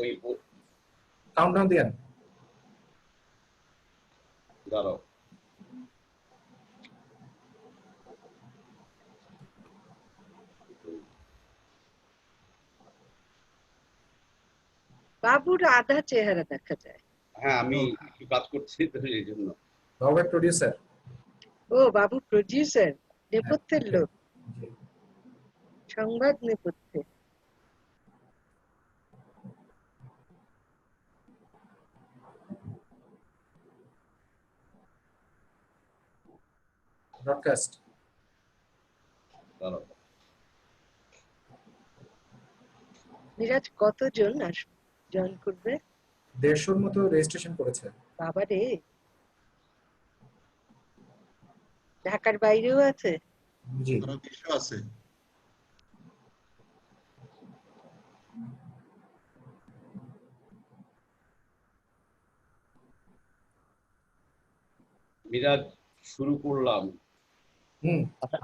ওই কাউন্টডাউন দেন। দাঁড়াও, বাবুর আধা চেহারা দেখা যায়। হ্যাঁ আমি একটু কাজ করছি তো এই জন্য। বাবু প্রোডিউসার। ও বাবু প্রোডিউসার, নেপথ্যের লোক, সংবাদ নেপথ্যে। ব্রডকাস্ট। দাঁড়াও, মিরাজ কতজন জয়েন করবে? 150 মতো রেজিস্ট্রেশন করেছে। বাবারে, ঢাকার বাইরেও আছে? জি আছে। মিরাজ শুরু করলাম।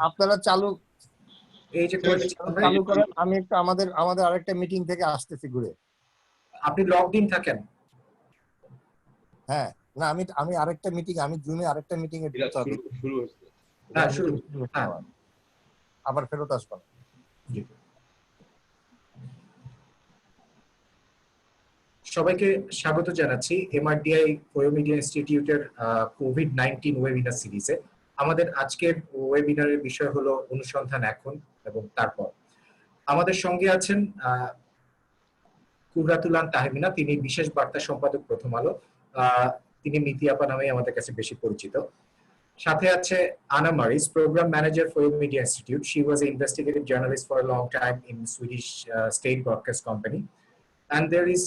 আপনারা চালু, এই যে চালু করেন। আমি একটু আমাদের আরেকটা মিটিং থেকে আসতেছি ঘুরে। আপনি লগড ইন থাকেন? হ্যাঁ, না আমি আরেকটা মিটিং, আমি জুমে আরেকটা মিটিং এ ঢুকতে হবে। শুরু হচ্ছে। হ্যাঁ শুরু। হ্যাঁ আবার ফেরত আসবেন। জি। সবাইকে স্বাগত জানাচ্ছি এমআরডিআই ওয়েব মিডিয়া ইনস্টিটিউটের কোভিড-19 ওয়েবিনার সিরিজে। আমাদের আজকের ওয়েবিনারের বিষয় হলো অনুসন্ধান এখন এবং তারপর। আমাদের সঙ্গে আছেন কুবরাতুল্লাহ তাহমিনা, তিনি বিশেষ বার্তা সম্পাদক প্রথম আলো। তিনি মিতি আপা নামে আমাদের কাছে বেশি পরিচিত। সাথে আছে Anna Maris, program manager for media institute. She was a investigative journalist for a long time in Swedish state broadcast company. And there is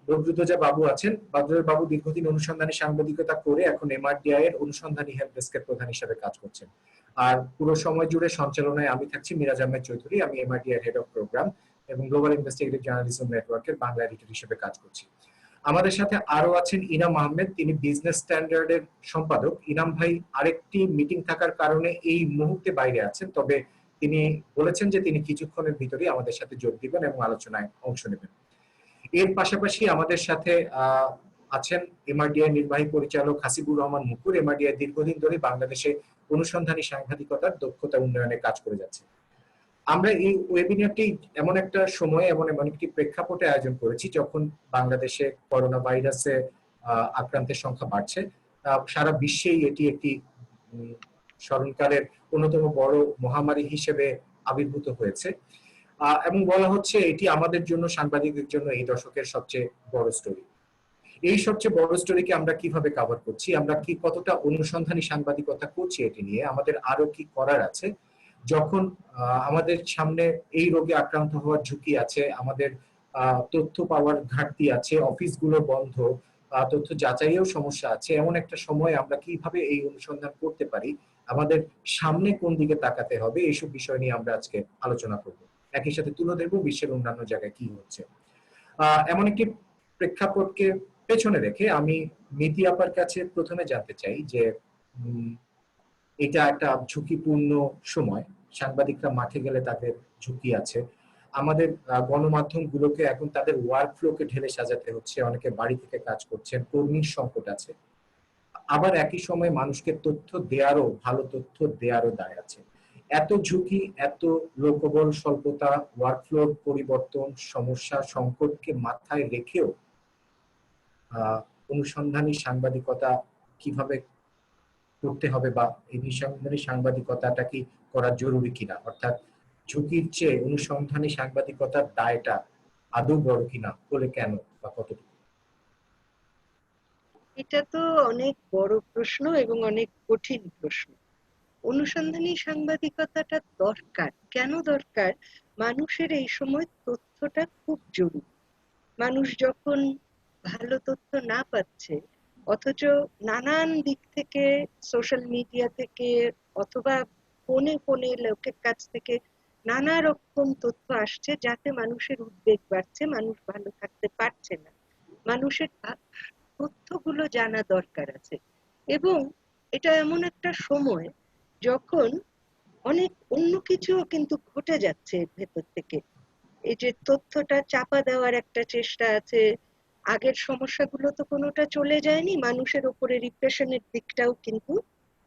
Badruddoza বাবু আছেন। বদরুদ্দোজা বাবু দীর্ঘদিন অনুসন্ধানী সাংবাদিকতা করে এখন এমআরডিআই এর অনুসন্ধানী হেল্প ডেস্কের প্রধান হিসেবে কাজ করছেন। আর পুরো সময় জুড়ে সঞ্চালনায় আমি থাকছি, মিরাজ আহমেদ চৌধুরী। আমি এমআরডিআই হেড অফ প্রোগ্রাম এবং গ্লোবাল ইনভেস্টিগেটিভ জার্নালিজম নেটওয়ার্কের বাংলা এডিটর হিসেবে কাজ করছি। আমাদের সাথে আরো আছেন ইনাম আহমেদ, তিনি বিজনেস স্ট্যান্ডার্ডের সম্পাদক। ইনাম ভাই আরেকটি মিটিং থাকার কারণে এই মুহূর্তে বাইরে আছেন, তবে তিনি বলেছেন যে তিনি কিছুক্ষণের ভিতরেই আমাদের সাথে যোগ দিবেন এবং আলোচনায় অংশ নেবেন। এর পাশাপাশি আমাদের সাথে আছেন এমআরডিআই নির্বাহী পরিচালক হাসিবুর রহমান মুকুর। এমআরডিআই দীর্ঘদিন ধরে বাংলাদেশে অনুসন্ধানী সাংবাদিকতার দক্ষতা উন্নয়নে কাজ করে যাচ্ছে। আমরা এই ওয়েবিনারটি এমন একটা সময়ে এমন একটি প্রেক্ষাপটে আয়োজন করেছি যখন বাংলাদেশে করোনা ভাইরাসে আক্রান্তের সংখ্যা বাড়ছে। সারা বিশ্বেই এটি একটি স্মরণকালের অন্যতম বড় মহামারী হিসেবে আবির্ভূত হয়েছে এবং বলা হচ্ছে এটি আমাদের জন্য, সাংবাদিকদের জন্য এই দশকের সবচেয়ে বড় স্টোরি। এই সবচেয়ে বড় স্টোরিকে আমরা কিভাবে কভার করছি, আমরা কি কতটা অনুসন্ধানী সাংবাদিকতা করছি এটি নিয়ে, আমাদের আরো কি করার আছে যখন আমাদের সামনে এই রোগে আক্রান্ত হওয়ার ঝুঁকি আছে, আমাদের তথ্য পাওয়ার ঘাটতি আছে, অফিসগুলো বন্ধ, তথ্য যাচাইয়েও সমস্যা আছে। এমন একটা সময় আমরা কিভাবে এই অনুসন্ধান করতে পারি, আমাদের সামনে কোন দিকে তাকাতে হবে, এইসব বিষয় নিয়ে আমরা আজকে আলোচনা করব। একই সাথে তুলে ধরবো বিশ্বের অন্যান্য জায়গায় কি হচ্ছে। এমন একটি প্রেক্ষাপটকে পেছনে রেখে আমি মিতি আপার কাছে প্রথমে জানতে চাই যে এটা একটা ঝুঁকিপূর্ণ সময়, সাংবাদিকরা মাঠে গেলে তাদের ঝুঁকি আছে। আমাদের গণমাধ্যমগুলোকে এখন তাদের ওয়ার্ক ফ্লোকে ঢেলে সাজাতে হচ্ছে, অনেকে বাড়ি থেকে কাজ করছেন, কর্মীর সংকট আছে। আবার একই সময় মানুষকে তথ্য দেওয়ারও, ভালো তথ্য দেওয়ারও দায় আছে। এত ঝুঁকি, এত লোকবল স্বল্পতা, ওয়ার্কফ্লোর পরিবর্তন, সমস্যা, সংকটকে মাথায় রেখেও অনুসন্ধানী সাংবাদিকতা কিভাবে করতে হবে বা এই অনুসন্ধানী সাংবাদিকতাটা কি করা জরুরি কিনা, অর্থাৎ ঝুঁকির চেয়ে অনুসন্ধানী সাংবাদিকতার দায়টা আদৌ বড় কিনা, বলে কেন বা কতটুকু? এটা তো অনেক বড় প্রশ্ন এবং অনেক কঠিন প্রশ্ন। অনুসন্ধানী সাংবাদিকতাটা দরকার কেন দরকার? মানুষের এই সময় তথ্যটা খুব জরুরি। মানুষ যখন ভালো তথ্য না পাচ্ছে, অথচ নানান দিক থেকে, সোশ্যাল মিডিয়া থেকে অথবা ফোনে ফোনে লোকের কাছ থেকে নানা রকম তথ্য আসছে, যাতে মানুষের উদ্বেগ বাড়ছে, মানুষ ভালো থাকতে পারছে না। মানুষের তথ্যগুলো জানা দরকার আছে। এবং এটা এমন একটা সময় যখন অনেক অন্য কিছুও কিন্তু ঘটে যাচ্ছে ভেতর থেকে। এই যে তথ্যটা চাপা দেওয়ার একটা চেষ্টা আছে, আগের সমস্যাগুলো তো কোনোটা চলে যায়নি, মানুষের উপরে রিপ্রেশনের দিকটাও কিন্তু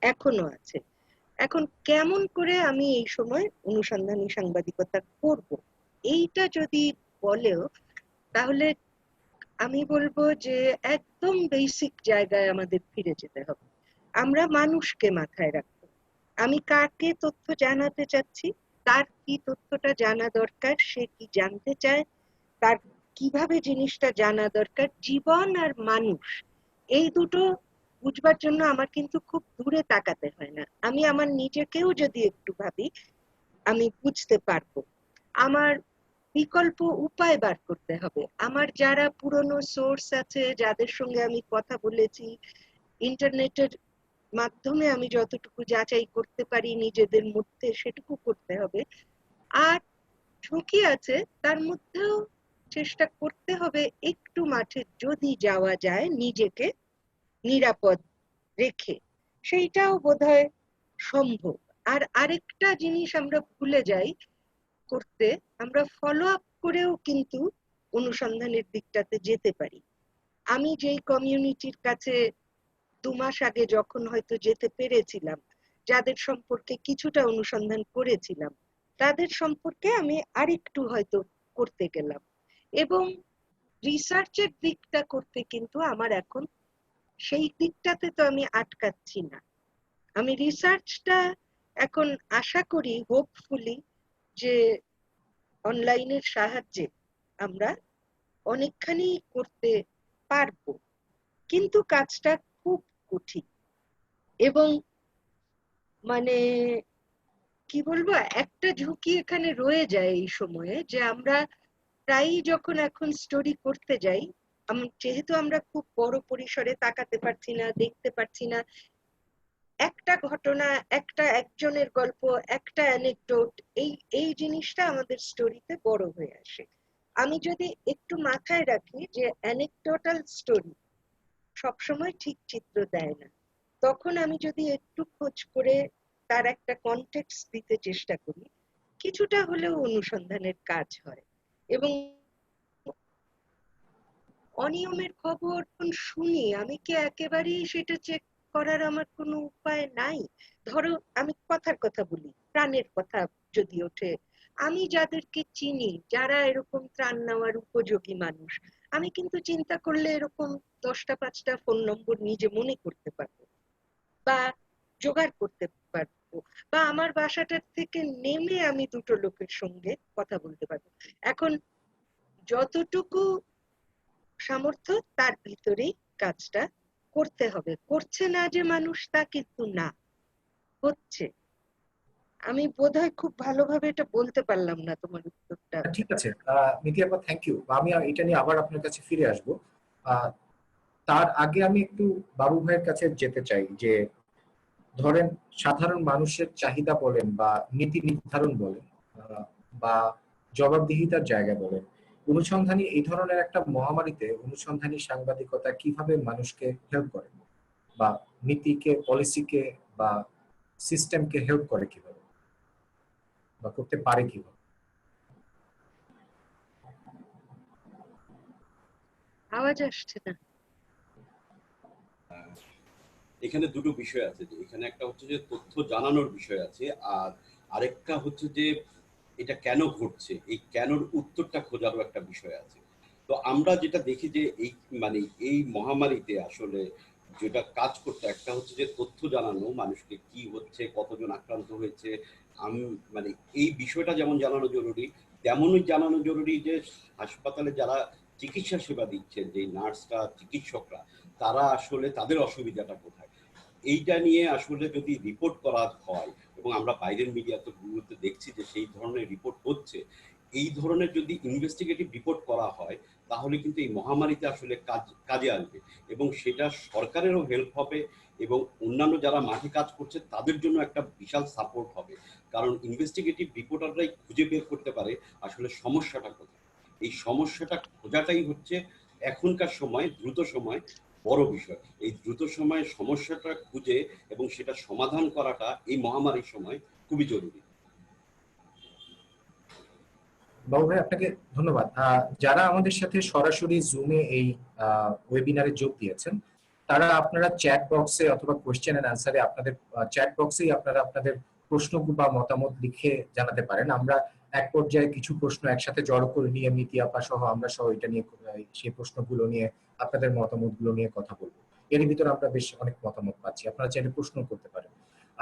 এখনো আছে। এখন কেমন করে আমি এই সময় অনুসন্ধানী সাংবাদিকতা করব, এইটা যদি বলেও, তাহলে আমি বলবো যে একদম বেসিক জায়গায় আমাদের ফিরে যেতে হবে। আমরা মানুষকে মাথায় রাখবো। আমি কাকে তথ্য জানাতে চাচ্ছি, তার কি তথ্যটা জানা দরকার, সে কি জানতে চায়, তার কিভাবে জিনিসটা জানা দরকার। জীবন আর মানুষ, এই দুটো বুঝবার জন্য আমার কিন্তু খুব দূরে তাকাতে হয় না। আমি আমার নিজেকেও যদি একটু ভাবি, আমি বুঝতে পারবো। আমার বিকল্প উপায় বার করতে হবে। আমার যারা পুরনো সোর্স আছে, যাদের সঙ্গে আমি কথা বলেছি, ইন্টারনেটের মাধ্যমে আমি যতটুকু যাচাই করতে পারি নিজেদের মধ্যে, সেটুকু করতে হবে। আর ঝুঁকি আছে, তার মধ্যেও চেষ্টা করতে হবে একটু মাঠে যদি যাওয়া যায় নিজেকে নিরাপদ রেখে, সেইটাও বোধহয় সম্ভব। আর আরেকটা জিনিস আমরা ভুলে যাই করতে, আমরা ফলো আপ করেও কিন্তু অনুসন্ধানের দিকটাতে যেতে পারি। আমি যেই কমিউনিটির কাছে 2 মাস আগে যখন হয়তো যেতে পেরেছিলাম, যাদের সম্পর্কে কিছুটা অনুসন্ধান করেছিলাম, তাদের সম্পর্কে আমি আরেকটু হয়তো করতে গেলাম। এবং রিসার্চের দিকটা করতে কিন্তু আমার এখন সেই দিকটাতে তো আমি আটকাচ্ছি না। আমি রিসার্চটা এখন আশা করি হোপফুলি যে অনলাইনের সাহায্যে আমরা অনেকখানি করতে পারবো, কিন্তু কাজটা খুব কঠিন। এবং মানে কি বলবো, একটা ঝুঁকি এখানে রয়ে যায় এই সময়ে, যে আমরা প্রায়ই যখন এখন স্টোরি করতে যাই, যেহেতু আমরা খুব বড় পরিসরে তাকাতে পারছি না, দেখতে পারছি না, একটা ঘটনা, একজনের গল্প, একটা অ্যানেকডোট, এই জিনিসটা আমাদের স্টোরিতে বড় হয়ে আসে। আমি যদি একটু মাথায় রাখি যে অ্যানেকডোটাল স্টোরি সবসময় ঠিক চিত্র দেয় না, তখন আমি যদি একটু খোঁজ করে তার একটা কনটেক্সট দিতে চেষ্টা করি, কিছুটা হলেও অনুসন্ধানের কাজ হয়। এবং অনিয়মের খবর শুনি, আমি কি একেবারেই সেটা চেক করার আমার কোনো উপায় নাই? ধরো আমি কথার কথা বলি, প্রাণের কথা যদি ওঠে, আমি যাদেরকে চিনি যারা এরকম ত্রাণ নেওয়ার উপযোগী মানুষ, আমি কিন্তু চিন্তা করলে এরকম 10টা 5টা ফোন নম্বর নিজে মনে করতে পারবো, বা জোগাড় করতে পারবো, বা আমার বাসাটার থেকে নেমে আমি দুটো লোকের সঙ্গে কথা বলতে পারবো। এখন যতটুকু সামর্থ্য তার ভিতরেই কাজটা করতে হবে। করছে না যে মানুষ, তা কিন্তু না, হচ্ছে। আমি বোধহয় খুব ভালোভাবে এটা বলতে পারলাম না তোমার উত্তরটা। ঠিক আছে, নীতি আপা, থ্যাংক ইউ। আমি এটা নিয়ে আবার আপনার কাছে ফিরে আসবো। তার আগে আমি একটু বাবু ভাইয়ের কাছে যেতে চাই যে ধরেন সাধারণ মানুষের চাহিদা বলেন বা নীতি নির্ধারণ বলেন বা জবাবদিহিতার জায়গা বলেন, অনুসন্ধানী এই ধরনের একটা মহামারীতে অনুসন্ধানী সাংবাদিকতা কিভাবে মানুষকে হেল্প করে, বা নীতিকে, পলিসিকে বা সিস্টেমকে হেল্প করে কিভাবে, বা করতে পারে কিভাবে? আওয়াজ আসছে না। এখানে দুটো বিষয় আছে, যে এখানে একটা হচ্ছে যে তথ্য জানানোর বিষয় আছে, আর আরেকটা হচ্ছে যে এটা কেন ঘটছে, এই কেনর উত্তরটা খোঁজারও একটা বিষয় আছে। তো আমরা যেটা দেখি যে এই মানে এই মহামারীতে আসলে যেটা কাজ করতে, একটা হচ্ছে যে তথ্য জানানো, মানুষকে কি হচ্ছে, কতজন আক্রান্ত হয়েছে, আমি মানে এই বিষয়টা যেমন জানানো জরুরি, তেমনই জানানো জরুরি যে হাসপাতালে যারা চিকিৎসা সেবা দিচ্ছেন, যে নার্সরা, চিকিৎসকরা, তারা আসলে তাদের অসুবিধাটা কোথায়, এইটা নিয়ে আসলে যদি রিপোর্ট করা হয়, এবং আমরা বাইরের মিডিয়াগুলোতে দেখছি যে সেই ধরনের রিপোর্ট হচ্ছে, এই ধরনের যদি ইনভেস্টিগেটিভ রিপোর্ট করা হয়, তাহলে কিন্তু এই মহামারীতে আসলে কাজে আসবে, এবং সেটা সরকারেরও হেল্প হবে, এবং অন্যান্য যারা মাঠে কাজ করছে তাদের জন্য একটা বিশাল সাপোর্ট হবে। কারণ ইনভেস্টিগেটিভ রিপোর্টাররাই খুঁজে বের করতে পারে আসলে সমস্যাটা কোথায়। এই সমস্যাটা খোঁজাটাই হচ্ছে এখনকার সময়, দ্রুত সময় বড় বিষয়। এই দ্রুত সময়ে সমস্যাটা খুঁজে এবং সেটা সমাধান করাটা এই মহামারীর সময় খুবই জরুরি। বাবু ভাই আপনাকে ধন্যবাদ। যারা আমাদের সাথে সরাসরি জুমে এই ওয়েবিনারে যোগ দিয়েছেন, তারা আপনারা চ্যাট বক্সে অথবা কোয়েশ্চেন এন্ড আনসারে আপনাদের চ্যাট বক্সেই আপনারা আপনাদের প্রশ্ন বা মতামত লিখে জানাতে পারেন। আমরা এক পর্যায়ে কিছু প্রশ্ন একসাথে জড়ো করে নিয়ে মিতি আপা সহ আমরা সহ এটা নিয়ে সেই প্রশ্নগুলো নিয়ে আপনাদের মতামতগুলো নিয়ে কথা বলবো। এর ভিতরে আমরা বেশ অনেক মতামত পাচ্ছি, আপনারা চাইলে প্রশ্ন করতে পারেন।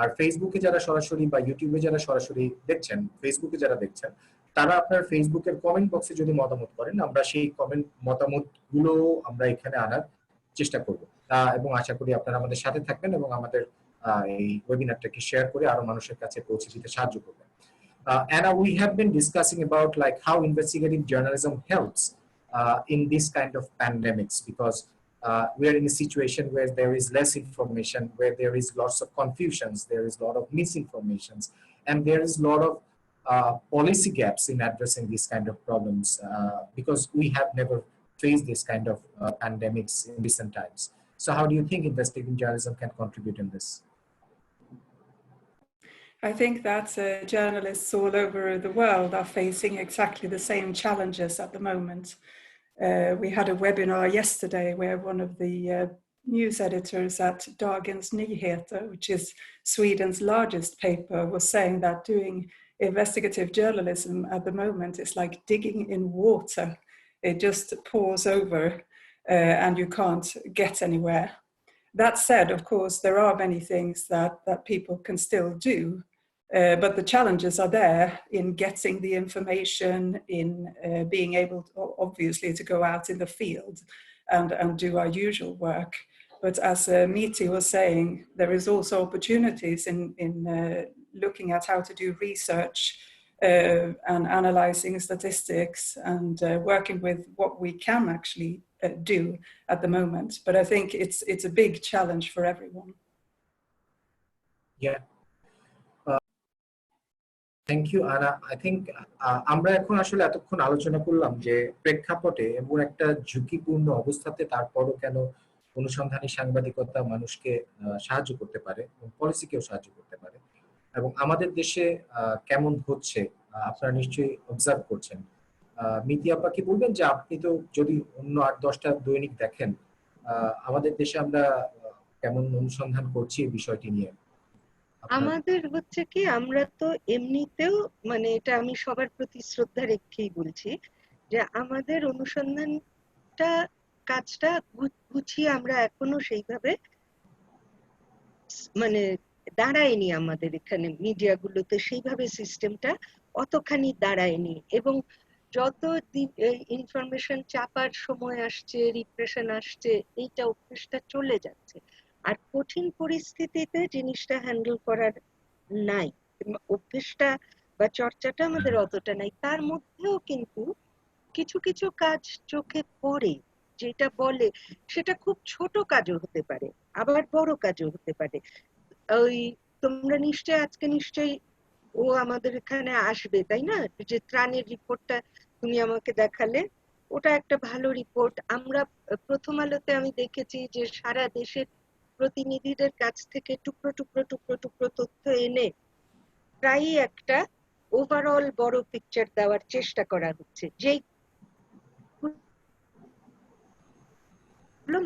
আর ফেসবুকে যারা সরাসরি বা ইউটিউবে যারা সরাসরি দেখছেন, ফেসবুকে যারা দেখছেন, তারা আপনার ফেসবুকের কমেন্ট বক্সে যদি মতামত করেন, আমরা সেই কমেন্ট মতামত গুলো আমরা এখানে আনার চেষ্টা করব এবং আশা করি আপনারা আমাদের সাথে থাকবেন এবং আমাদের এই ওয়েবিনারটাকে শেয়ার করে আরো মানুষের কাছে পৌঁছে দিতে সাহায্য করবেন। Anna, we have been discussing about like how investigative journalism helps in this kind of pandemics, because we are in a situation where there is less information, where there is lots of confusions, there is a lot of misinformations, and there is a lot of policy gaps in addressing these kind of problems, because we have never faced this kind of pandemics in recent times. So how do you think investigative journalism can contribute in this? I think that journalists all over the world are facing exactly the same challenges at the moment. We had a webinar yesterday where one of the news editors at Dagens Nyheter, which is Sweden's largest paper, was saying that doing investigative journalism at the moment is like digging in water. It just pours over and you can't get anywhere. That said, of course, there are many things that people can still do. But the challenges are there in getting the information, in being able to, obviously, to go out in the field and do our usual work. But as Miti was saying, there is also opportunities in looking at how to do research and analyzing statistics and working with what we can actually do at the moment. But I think it's a big challenge for everyone. Yeah. Thank you Anna. I think আমরা এখন আসলে এতক্ষণ আলোচনা করলাম যে প্রেক্ষাপটে এবং একটা ঝুঁকিপূর্ণ অবস্থাতে তারপরও কেন অনুসন্ধানী সাংবাদিকতা মানুষকে সাহায্য করতে পারে এবং পলিসিকেও সাহায্য করতে পারে, এবং আমাদের দেশে কেমন হচ্ছে আপনারা নিশ্চয়ই অবজার্ভ করছেন। মিতি আপা কি বলবেন যে আপনি তো যদি অন্য ৮-১০টা দৈনিক দেখেন, আমাদের দেশে আমরা কেমন অনুসন্ধান করছি এই বিষয়টি নিয়ে? আমাদের হচ্ছে কি, আমরা তো এমনিতেও মানে এটা আমি সবার প্রতি শ্রদ্ধা রেখেই বলছি যে আমাদের অনুসন্ধানটা কাজটা গুছিয়ে আমরা এখনো সেইভাবে মানে দাঁড়ায়নি, আমাদের এখানে মিডিয়াগুলোতে সেইভাবে সিস্টেমটা অতখানি দাঁড়ায়নি, এবং যত ইনফরমেশন চাপার সময় আসছে, রিপ্রেশন আসছে, এইটা অভ্যেসটা চলে যাচ্ছে। আর কঠিন পরিস্থিতিতে জিনিসটা হ্যান্ডেল করার নাই, অভ্যেসটা বা চর্চাটা আমাদের অতটা নাই। তার মধ্যেও কিন্তু কিছু কিছু কাজ চোখে পড়ে, যেটা বলে সেটা খুব ছোট কাজও হতে পারে, আবার বড় কাজও হতে পারে। ওই তোমরা আজকে নিশ্চয়ই ও আমাদের এখানে আসবে, তাই না? যে ত্রাণের রিপোর্টটা তুমি আমাকে দেখালে, ওটা একটা ভালো রিপোর্ট। আমরা প্রথম আলোতে আমি দেখেছি যে সারা দেশের প্রতিনিধিদের কাছ থেকে টুকরো টুকরো টুকরো টুকরো তথ্য এনে প্রায়ই একটা ওভারঅল বড় পিকচার দেওয়ার চেষ্টা করা হচ্ছে, যেই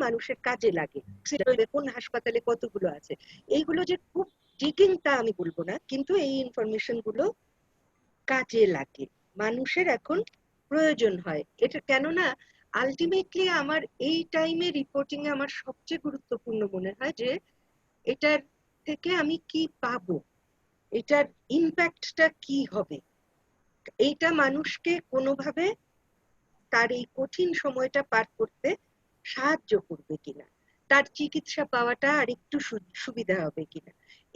মানুষের কাজে লাগে। কোন হাসপাতালে কতগুলো আছে, এইগুলো যে খুব ডিগিং তা আমি বলবো না, কিন্তু এই ইনফরমেশন গুলো কাজে লাগে, মানুষের এখন প্রয়োজন হয় এটা। কেননা আলটিমেটলি আমার এই টাইমে রিপোর্টিং এ আমার সবচেয়ে গুরুত্বপূর্ণ মনে হয় যে এটার থেকে আমি কি পাবো, এটার ইম্প্যাক্টটা কি হবে, এইটা মানুষকে কোনোভাবে তার এই কঠিন সময়টা পার করতে সাহায্য করবে কিনা, তার চিকিৎসা পাওয়াটা আর একটু সুবিধা হবে কিনা।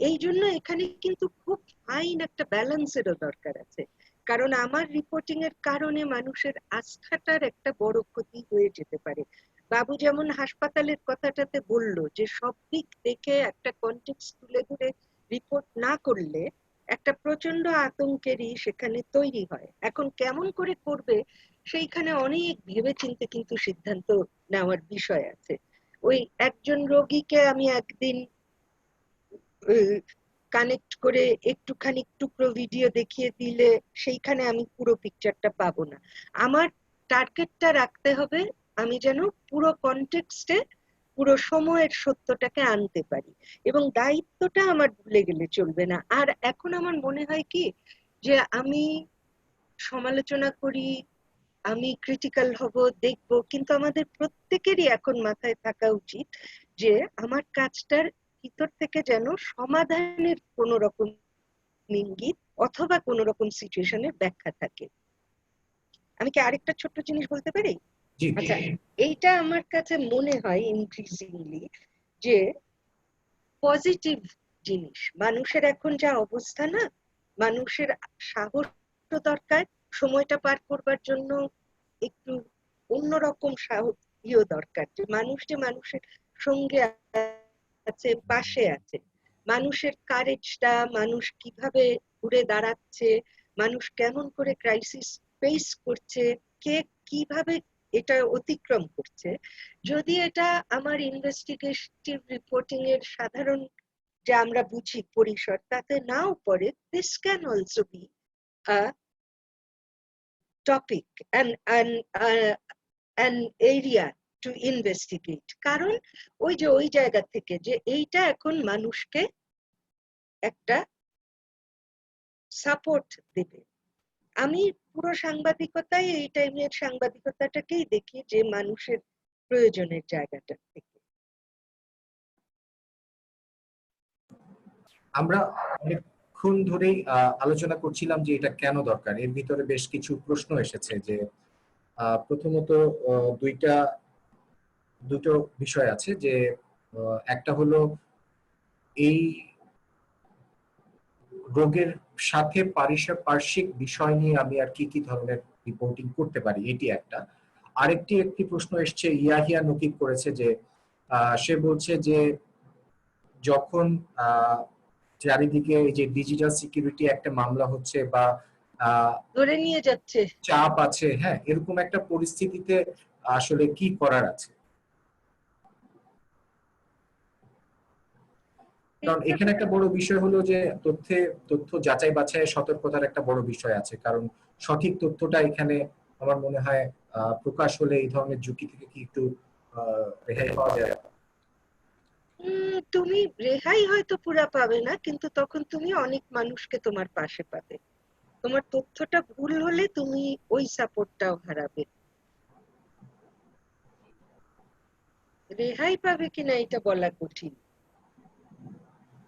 এই জন্য এখানে কিন্তু খুব ফাইন একটা ব্যালেন্সেরও দরকার আছে, কারণ আমার রিপোর্টিং এর কারণে মানুষের আস্থাটার একটা বড় ক্ষতি হয়ে যেতে পারে। বাবু যেমন হাসপাতালের কথাটাতে বললো যে সব দিক দেখে একটা কনটেক্সট তুলে ধরে রিপোর্ট না করলে একটা প্রচন্ড আতঙ্কেরই সেখানে তৈরি হয়। এখন কেমন করে করবে সেইখানে অনেক ভেবেচিন্তে কিন্তু সিদ্ধান্ত নেওয়ার বিষয় আছে। ওই একজন রোগীকে আমি একদিন কানেক্ট করে একটুখানি টুকরো ভিডিও দেখিয়ে দিলে সেইখানে আমি পুরো পিকচারটা পাবো না। আমার টার্গেটটা রাখতে হবে আমি যেন পুরো কনটেক্সটে পুরো সময়ের সত্যটাকে আনতে পারি, এবং দায়িত্বটা আমার ভুলে গেলে চলবে না। আর এখন আমার মনে হয় কি যে আমি সমালোচনা করি, আমি ক্রিটিক্যাল হব, দেখব, কিন্তু আমাদের প্রত্যেকেরই এখন মাথায় থাকা উচিত যে আমার কাজটার ভিতর থেকে যেন সমাধানের কোন রকম ইঙ্গিত অথবা কোন রকম সিচুয়েশনের ব্যাখ্যা থাকে। আমি কি আরেকটা ছোট্ট জিনিস বলতে পারি? জি আচ্ছা, এইটা আমার কাছে মনে হয় ইনক্রিজিংলি যে পজিটিভ জিনিস, মানুষের এখন যা অবস্থা না, মানুষের সাহস দরকার, সময়টা পার করবার জন্য একটু অন্যরকম সাহস দরকার, যে মানুষের সঙ্গে আছে, পাশে আছে। মানুষের কারেজটা, মানুষ কিভাবে ঘুরে দাঁড়াচ্ছে, মানুষ কেমন করে ক্রাইসিস ফেস করছে, কে কিভাবে এটা অতিক্রম করছে, যদি এটা আমার ইনভেস্টিগেটিভ রিপোর্টিং এর সাধারণ যে আমরা বুঝি পরিসর তাতে নাও পড়ে, this can also be a topic an area to investigate, কারণ ওই জায়গা থেকে যে এইটা এখন মানুষকে একটা সাপোর্ট দেবে। আমি পুরো সাংবাদিকতায় এই টাইমের সাংবাদিকতাটাকেই দেখি যে মানুষের প্রয়োজনের জায়গাটা থেকে। আমরা অনেকক্ষণ ধরেই আলোচনা করছিলাম যে এটা কেন দরকার। এর ভিতরে বেশ কিছু প্রশ্ন এসেছে যে প্রথমত দুটো বিষয় আছে, যে একটা হলো এই রোগের সাথে পার্শ্বিক বিষয় নিয়ে আমি আর কি কি ধরনের রিপোর্টিং করতে পারি, এটি একটা। একটি প্রশ্ন এসছে, ইয়াহিয়া নকিব করেছে, যে সে বলছে যে যখন চারিদিকে এই যে ডিজিটাল সিকিউরিটি একটা মামলা হচ্ছে বা ধরে নিয়ে যাচ্ছে, চাপ আছে, হ্যাঁ, এরকম একটা পরিস্থিতিতে আসলে কি করার আছে? কারণ এখানে একটা বড় বিষয় হলো যে তথ্য যাচাই বাছাইয়ের সতর্কতার একটা বড় বিষয় আছে, কারণ সঠিক তথ্যটা এখানে আমার মনে হয় প্রকাশ হলে এই ধরনের ঝুঁকি থেকে কি একটু রেহাই পাওয়া যায়। তুমি রেহাই হয়তো পুরা পাবে না, কিন্তু তখন তুমি অনেক মানুষকে তোমার পাশে পাবে। তোমার তথ্যটা ভুল হলে তুমি ওই সাপোর্টটাও হারাবে। রেহাই পাবে কিনা এটা বলা কঠিন।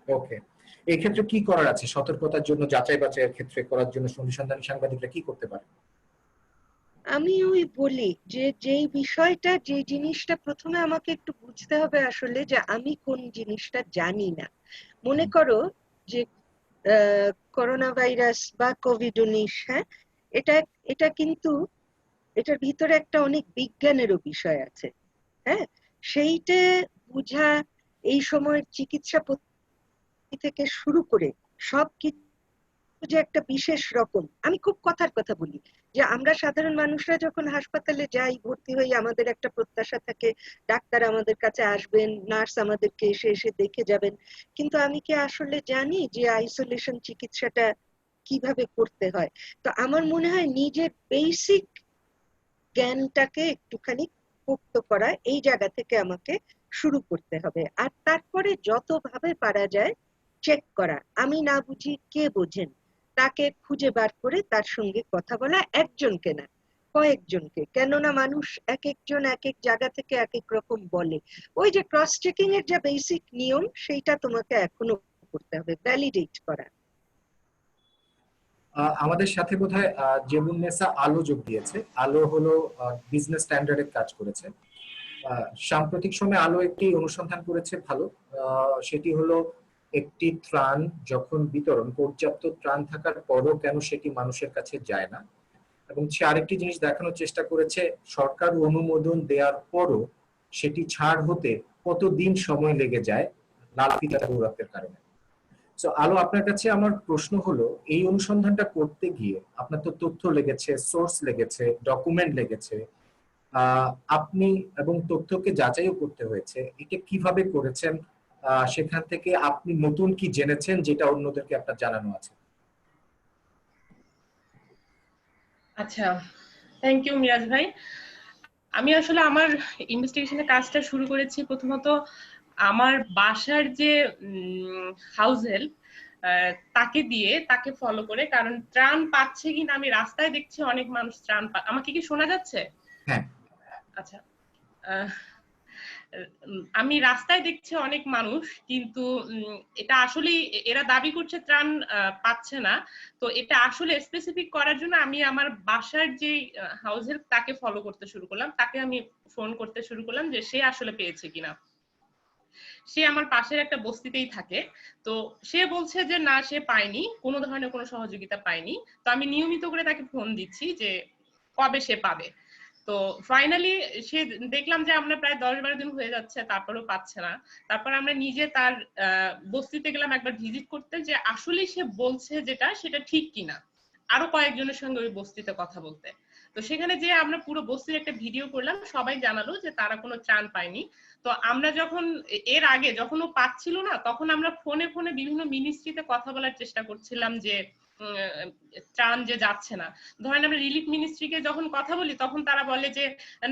ওকে, এই ক্ষেত্রে কি করার আছে? সতর্কতার জন্য, যাচাই বাছাইয়ের ক্ষেত্রে করার জন্য অনুসন্ধানী সাংবাদিকরা কি করতে পারে? আমি বলি যে যে জিনিসটা প্রথমে আমাকে একটু বুঝতে হবে আসলে যে আমি কোন জিনিসটা জানি না। মনে করো যে করোনা ভাইরাস বা কোভিড-19, হ্যাঁ, এটা এটা কিন্তু এটার ভিতরে একটা অনেক বিজ্ঞানেরও বিষয় আছে, হ্যাঁ। সেইটা বুঝা, এই সময়ের চিকিৎসা পদ্ধতি থেকে শুরু করে সবকিছু যে একটা বিশেষ রকম, আমি খুব কথার কথা বলি যে আমরা সাধারণ মানুষরা যখন হাসপাতালে যাই, ভর্তি হই, আমাদের একটা প্রত্যাশা থাকে ডাক্তার আমাদের কাছে আসবেন, নার্স আমাদেরকে এসে এসে দেখে যাবেন, কিন্তু আমি কি আসলে জানি যে আইসোলেশন চিকিৎসাটা কিভাবে করতে হয়? তো আমার মনে হয় নিজের বেসিক জ্ঞানটাকে একটুখানি পোক্ত করা, এই জায়গা থেকে আমাকে শুরু করতে হবে। আর তারপরে যতভাবে পারা যায় চেক করা, আমি না বুঝি কে বোঝেন তাকে খুঁজে বার করে তার সঙ্গে কথা বলা, একজনকে না কয়েকজনকে, কেননা মানুষ এক একজন এক এক জায়গা থেকে এক এক রকম বলে। ওই যে ক্রস চেকিং এর যা বেসিক নিয়ম, সেইটা তোমাকে এখনো করতে হবে, ভ্যালিডেট করা। আমাদের সাথে বোধহয় জেবুন্নেসা আলো যোগ দিয়েছে। আলো হলো বিজনেস স্ট্যান্ডার্ডের কাজ করেছে। সাম্প্রতিক সময়ে আলো একটি অনুসন্ধান করেছে ভালো, সেটি হলো একটি ত্রাণ যখন বিতরণ, পর্যাপ্ত ত্রাণ থাকার পরও কেন সেটি মানুষের কাছে যায় না, এবং সে আরেকটি জিনিস দেখানোর চেষ্টা করেছে, সরকার অনুমোদন দেওয়ার পরও সেটি ছাড় হতে কতদিন সময় লেগে যায় লাল ফিতা দৌরাত্মের কারণে। তো আলো, আপনার কাছে আমার প্রশ্ন হলো, এই অনুসন্ধানটা করতে গিয়ে আপনার তো তথ্য লেগেছে, সোর্স লেগেছে, ডকুমেন্ট লেগেছে, আপনি এবং তথ্যকে যাচাইও করতে হয়েছে, এটা কিভাবে করেছেন সেখান থেকে আপনি নতুন কি জেনেছেন যেটা অন্যদেরকে আপনার জানানো আছে? আচ্ছা, থ্যাংক ইউ মিরাজ ভাই। আমি আসলে আমার ইনভেস্টিগেশনের কাজটা শুরু করেছি প্রথমত আমার বাসার যে হাউস হেল্প তাকে দিয়ে, তাকে ফলো করে, কারণ ত্রাণ পাচ্ছে কিনা আমি রাস্তায় দেখছি অনেক মানুষ ত্রাণ আমাকে কি শোনা যাচ্ছে? হ্যাঁ। আচ্ছা, আমি রাস্তায় দেখছি অনেক মানুষ, কিন্তু এটা আসলে এরা দাবি করছে ত্রাণ পাচ্ছে না। তো এটা আসলে স্পেসিফিক করার জন্য আমি আমার বাসার যে হাউস হেল্প তাকে ফলো করতে শুরু করলাম, তাকে আমি ফোন করতে শুরু করলাম যে সে আসলে পেয়েছে কিনা। সে আমার পাশের একটা বস্তিতেই থাকে, তো সে বলছে যে না, সে পায়নি, কোনো ধরনের কোনো সহযোগিতা পায়নি। তো আমি নিয়মিত করে তাকে ফোন দিচ্ছি যে কবে সে পাবে। তো ফাইনালি সে দেখলাম যে আমরা প্রায় 10-12 দিন হয়ে যাচ্ছে, তারপরেও পাচ্ছে না। তারপর আমরা নিজে তার বস্তিতে গেলাম একবার ভিজিট করতে, যে আসলে সে বলছে যেটা সেটা ঠিক কিনা, আরো কয়েকজনের সঙ্গে ওই বস্তিতে কথা বলতে। তো সেখানে যে আমরা পুরো বস্তির একটা ভিডিও করলাম, সবাই জানালো যে তারা কোনো ত্রাণ পায়নি। তো আমরা যখন এর আগে যখন ও পাচ্ছিল না, তখন আমরা ফোনে ফোনে বিভিন্ন মিনিস্ট্রিতে কথা বলার চেষ্টা করছিলাম যে ত্রাণ যে যাচ্ছে না। ধরেন আমরা রিলিফ মিনিস্ট্রিকে যখন কথা বলি, তখন তারা বলে যে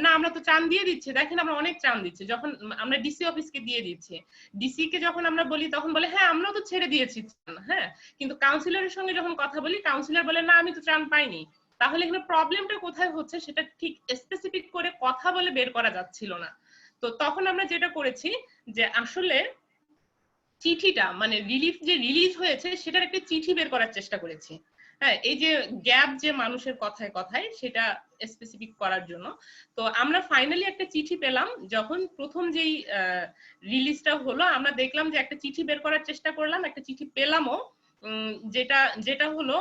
না, আমরা তো ত্রাণ দিয়ে দিচ্ছি, দেখেন আমরা অনেক ত্রাণ দিচ্ছি। যখন আমরা ডিসি অফিসকে দিয়ে দিচ্ছি, ডিসি কে যখন আমরা বলি, তখন বলে হ্যাঁ আমরাও তো ছেড়ে দিয়েছি ত্রাণ। হ্যাঁ, কিন্তু কাউন্সিলরের সঙ্গে যখন কথা বলি, কাউন্সিলর বলে না, আমি তো ত্রাণ পাইনি। তাহলে এখানে প্রবলেমটা কোথায় হচ্ছে সেটা ঠিক স্পেসিফিক করে কথা বলে বের করা যাচ্ছিল না। তো তখন আমরা যেটা করেছি যে আসলে চিঠিটা, মানে রিলিফ যে রিলিজ হয়েছে সেটার একটা চিঠি বের করার চেষ্টা করেছি। হ্যাঁ, এই যে গ্যাপ যে মানুষের কথায় কথায়, সেটা স্পেসিফিক করার জন্য। তো আমরা ফাইনালি একটা চিঠি পেলাম যখন প্রথম যেই রিলিজটা হলো, আমরা দেখলাম যে একটা চিঠি বের করার চেষ্টা করলাম, একটা চিঠি পেলামও, যেটা হলো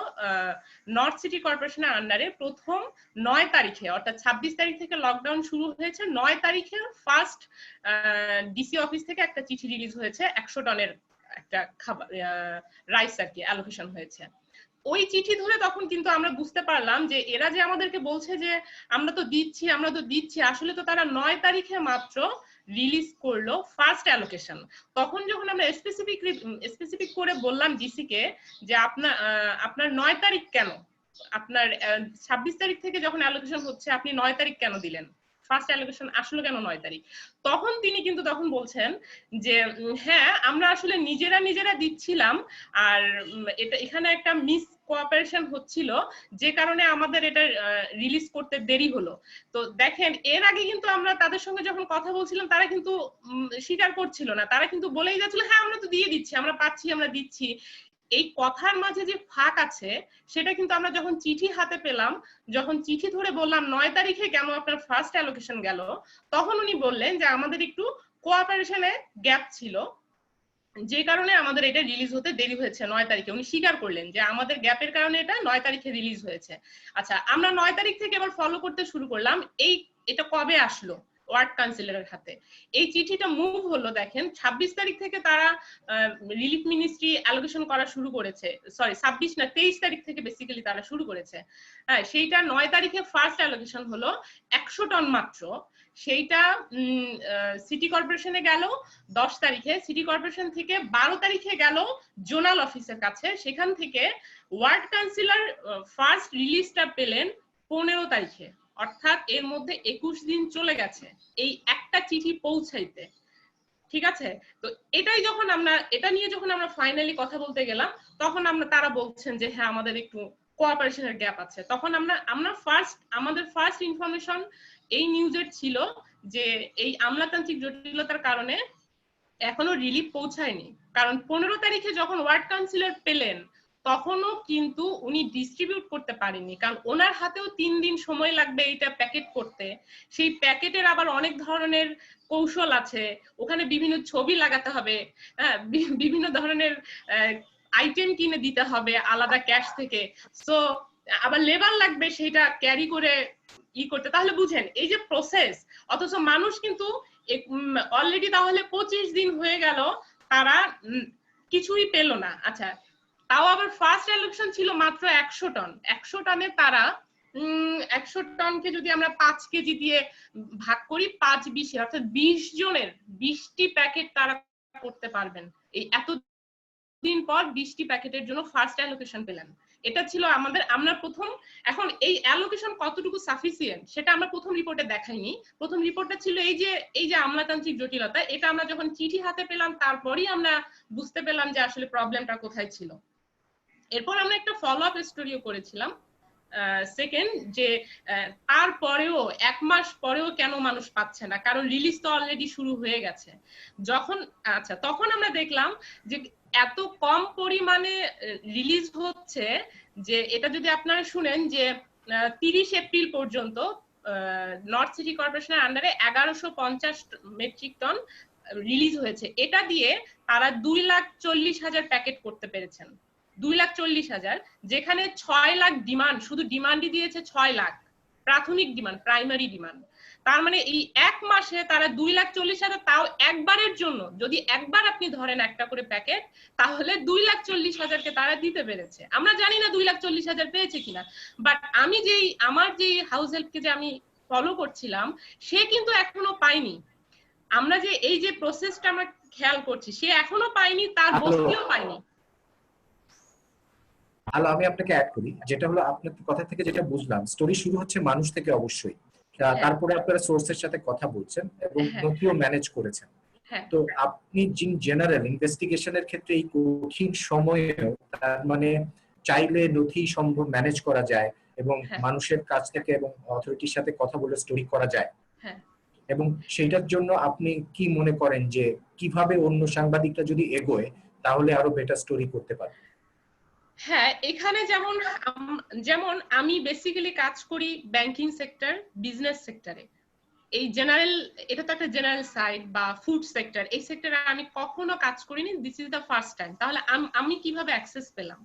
নর্থ সিটি কর্পোরেশনের আন্ডারে প্রথম 9 তারিখে, অর্থাৎ 26 তারিখ থেকে লকডাউন শুরু হয়েছে, 9 তারিখে ফার্স্ট ডিসি অফিস থেকে একটা চিঠি রিলিজ হয়েছে, 100 টনের একটা খাবার রাইস আর কি অ্যালোকেশন হয়েছে। ওই চিঠি ধরে তখন কিন্তু আমরা বুঝতে পারলাম যে এরা যে আমাদেরকে বলছে যে আমরা তো দিচ্ছি, আমরা তো দিচ্ছি, আসলে তো তারা 9 তারিখে মাত্র রিলিজ করলো ফার্স্ট অ্যালোকেশন। তখন যখন আমরা স্পেসিফিক করে বললাম ডিসি কে যে আপনার 9 তারিখ কেন, আপনার 26 তারিখ থেকে যখন অ্যালোকেশন হচ্ছে আপনি 9 তারিখ কেন দিলেন, ফার্স্ট অ্যালোকেশন আসলো কেন 9 তারিখ? তখন তিনি কিন্তু তখন বলছেন যে হ্যাঁ, আমরা আসলে নিজেরা দিচ্ছিলাম, আর এটা এখানে একটা মিস কোঅপারেশন হচ্ছিল, যে কারণে আমাদের এটা রিলিজ করতে দেরি হলো। তো দেখেন, এর আগে কিন্তু আমরা তাদের সঙ্গে যখন কথা বলছিলাম, তারা কিন্তু স্বীকার করছিল না, তারা কিন্তু বলেই যাচ্ছিল হ্যাঁ আমরা তো দিয়ে দিচ্ছি, আমরা পাচ্ছি, আমরা দিচ্ছি। এই কথার মাঝে যে ফাঁক আছে, সেটা কিন্তু আমরা যখন চিঠি হাতে পেলাম, যখন চিঠি ধরে বললাম 9 তারিখে কেন আপনার ফার্স্ট অ্যালোকেশন গেল, তখন উনি বললেন যে আমাদের একটু কোঅপারেশনে গ্যাপ ছিল, যে কারণে আমাদের এটা রিলিজ হতে দেরি হয়েছে 9 তারিখে। উনি স্বীকার করলেন যে আমাদের গ্যাপের কারণে এটা 9 তারিখে রিলিজ হয়েছে। আচ্ছা, আমরা 9 তারিখ থেকে এবার ফলো করতে শুরু করলাম, এটা কবে আসলো ওয়ার্ড কাউন্সিলরের হাতে। এই চিঠিটা মুভ হলো, দেখেন 26 তারিখ থেকে তারা রিলিফ মিনিস্ট্রি অ্যালোকেশন করা শুরু করেছে, সরি 26 না 23 তারিখ থেকে বেসিক্যালি তারা শুরু করেছে। হ্যাঁ, সেইটা 9 তারিখে ফার্স্ট অ্যালোকেশন হলো 100 টন মাত্র। সেইটা সিটি কর্পোরেশনে গেল 10 তারিখে, সিটি কর্পোরেশন থেকে 12 তারিখে গেল জোনাল অফিসের কাছে, সেখান থেকে ওয়ার্ড কাউন্সিলর ফার্স্ট রিলিজটা পেলেন 15 তারিখে, অর্থাৎ এর মধ্যে 21 দিন চলে গেছে এই একটা চিঠি পৌঁছাইতে। ঠিক আছে, তো এটাই যখন আমরা এটা নিয়ে যখন আমরা ফাইনালি কথা বলতে গেলাম, তখন তারা বলছেন যে হ্যাঁ আমাদের একটু কোঅপারেশনের গ্যাপ আছে। তখন আমাদের ফার্স্ট ইনফরমেশন এই নিউজের ছিল যে এই আমলাতান্ত্রিক জটিলতার কারণে এখনো রিলিফ পৌঁছায়নি, কারণ 15 তারিখে যখন ওয়ার্ড কাউন্সিলর পেলেন, তখনও কিন্তু উনি ডিস্ট্রিবিউট করতে পারেননি, কারণ ওনার হাতেও 3 দিন সময় লাগবে এইটা প্যাকেট করতে। সেই প্যাকেটের আবার অনেক ধরনের কৌশল আছে, ওখানে বিভিন্ন ছবি লাগাতে হবে, হ্যাঁ, বিভিন্ন ধরনের আইটেম কিনে দিতে হবে আলাদা ক্যাশ থেকে, সো আবার লেবার লাগবে সেটা ক্যারি করে করতে। তাহলে বুঝেন এই যে প্রসেস, অথচ মানুষ কিন্তু অলরেডি তাহলে 25 দিন হয়ে গেল তারা কিছুই পেল না। আচ্ছা, তাও আবার ফার্স্ট অ্যালোকেশন ছিল মাত্র 100 টন। 100 টনে তারা 100 টনকে যদি আমরা 5 কেজি দিয়ে ভাগ করি, 5-20 অর্থাৎ 20 জনের 20টি প্যাকেট তারা করতে পারবেন। এই এতদিন পর 20টি প্যাকেটের জন্য ফার্স্ট অ্যালোকেশন পেলেন। এটা ছিল আমরা প্রথম। এখন এই অ্যালোকেশন কতটুকু সাফিসিয়েন্ট সেটা আমরা প্রথম রিপোর্টে দেখাইনি। প্রথম রিপোর্টটা ছিল এই যে আমলাতান্ত্রিক জটিলতা, এটা আমরা যখন চিঠি হাতে পেলাম তারপরই আমরা বুঝতে পেলাম যে আসলে প্রবলেমটা কোথায় ছিল। এরপর আমরা একটা ফলো আপ স্টোরিও করেছিলাম সেকেন্ড, যে তারপরেও 1 মাস পরেও কেন মানুষ পাচ্ছে না, কারণ রিলিজ তো অলরেডি শুরু হয়ে গেছে। তখন আমরা দেখলাম যে এত কম পরিমাণে রিলিজ হচ্ছে যে এটা যদি আপনারা শুনেন যে 30 এপ্রিল পর্যন্ত নর্থ সিটি কর্পোরেশনের আন্ডারে 1150 মেট্রিক টন রিলিজ হয়েছে। এটা দিয়ে তারা 2,40,000 প্যাকেট করতে পেরেছেন। 2,40,000, যেখানে 6 লাখ ডিমান্ড, শুধু ডিমান্ডই দিয়েছে 6 লাখ, প্রাথমিক ডিমান্ড, প্রাইমারি ডিমান্ড। তার মানে এই 1 মাসে তারা 2,40,000, তাও একবারের জন্য, যদি একবার আপনি ধরেন একটা করে প্যাকেট, তাহলে 2,40,000কে তারা দিতে পেরেছে। আমরা জানি না 2,40,000 পেয়েছে কিনা, বাট আমার যেই হাউস হেল্পকে যে আমি ফলো করছিলাম, সে কিন্তু এখনো পায়নি। আমরা যে এই যে প্রসেসটা আমরা খেয়াল করছি, সে এখনো পায়নি, তার বস্তিও পায়নি। আমি আপনাকে অ্যাড করি, যেটা হলো আপনার কথা থেকে যেটা বুঝলাম, স্টোরি শুরু হচ্ছে মানুষ থেকে অবশ্যই, তারপরে আপনারা সোর্সের সাথে কথা বলছেন এবং নথিও ম্যানেজ করেছেন। তো আপনি জেনারেল ইনভেস্টিগেশনের ক্ষেত্রে এই কঠিন সময়েও তার মানে চাইলে নথি সম্ভব ম্যানেজ করা যায় এবং মানুষের কাছ থেকে এবং অথরিটির সাথে কথা বলে স্টোরি করা যায়। এবং সেইটার জন্য আপনি কি মনে করেন যে কিভাবে অন্য সাংবাদিকরা যদি এগোয় তাহলে আরো বেটার স্টোরি করতে পারে? হ্যাঁ, এখানে যেমন আমি বেসিক্যালি কাজ করি ব্যাংকিং সেক্টর, বিজনেস সেক্টরে। এই জেনারেল, এটা তো একটা জেনারেল সাইড বা ফুড সেক্টর, এই সেক্টরে আমি কখনো কাজ করিনি, this is the first time. তাহলে আমি কিভাবে অ্যাক্সেস পেলাম?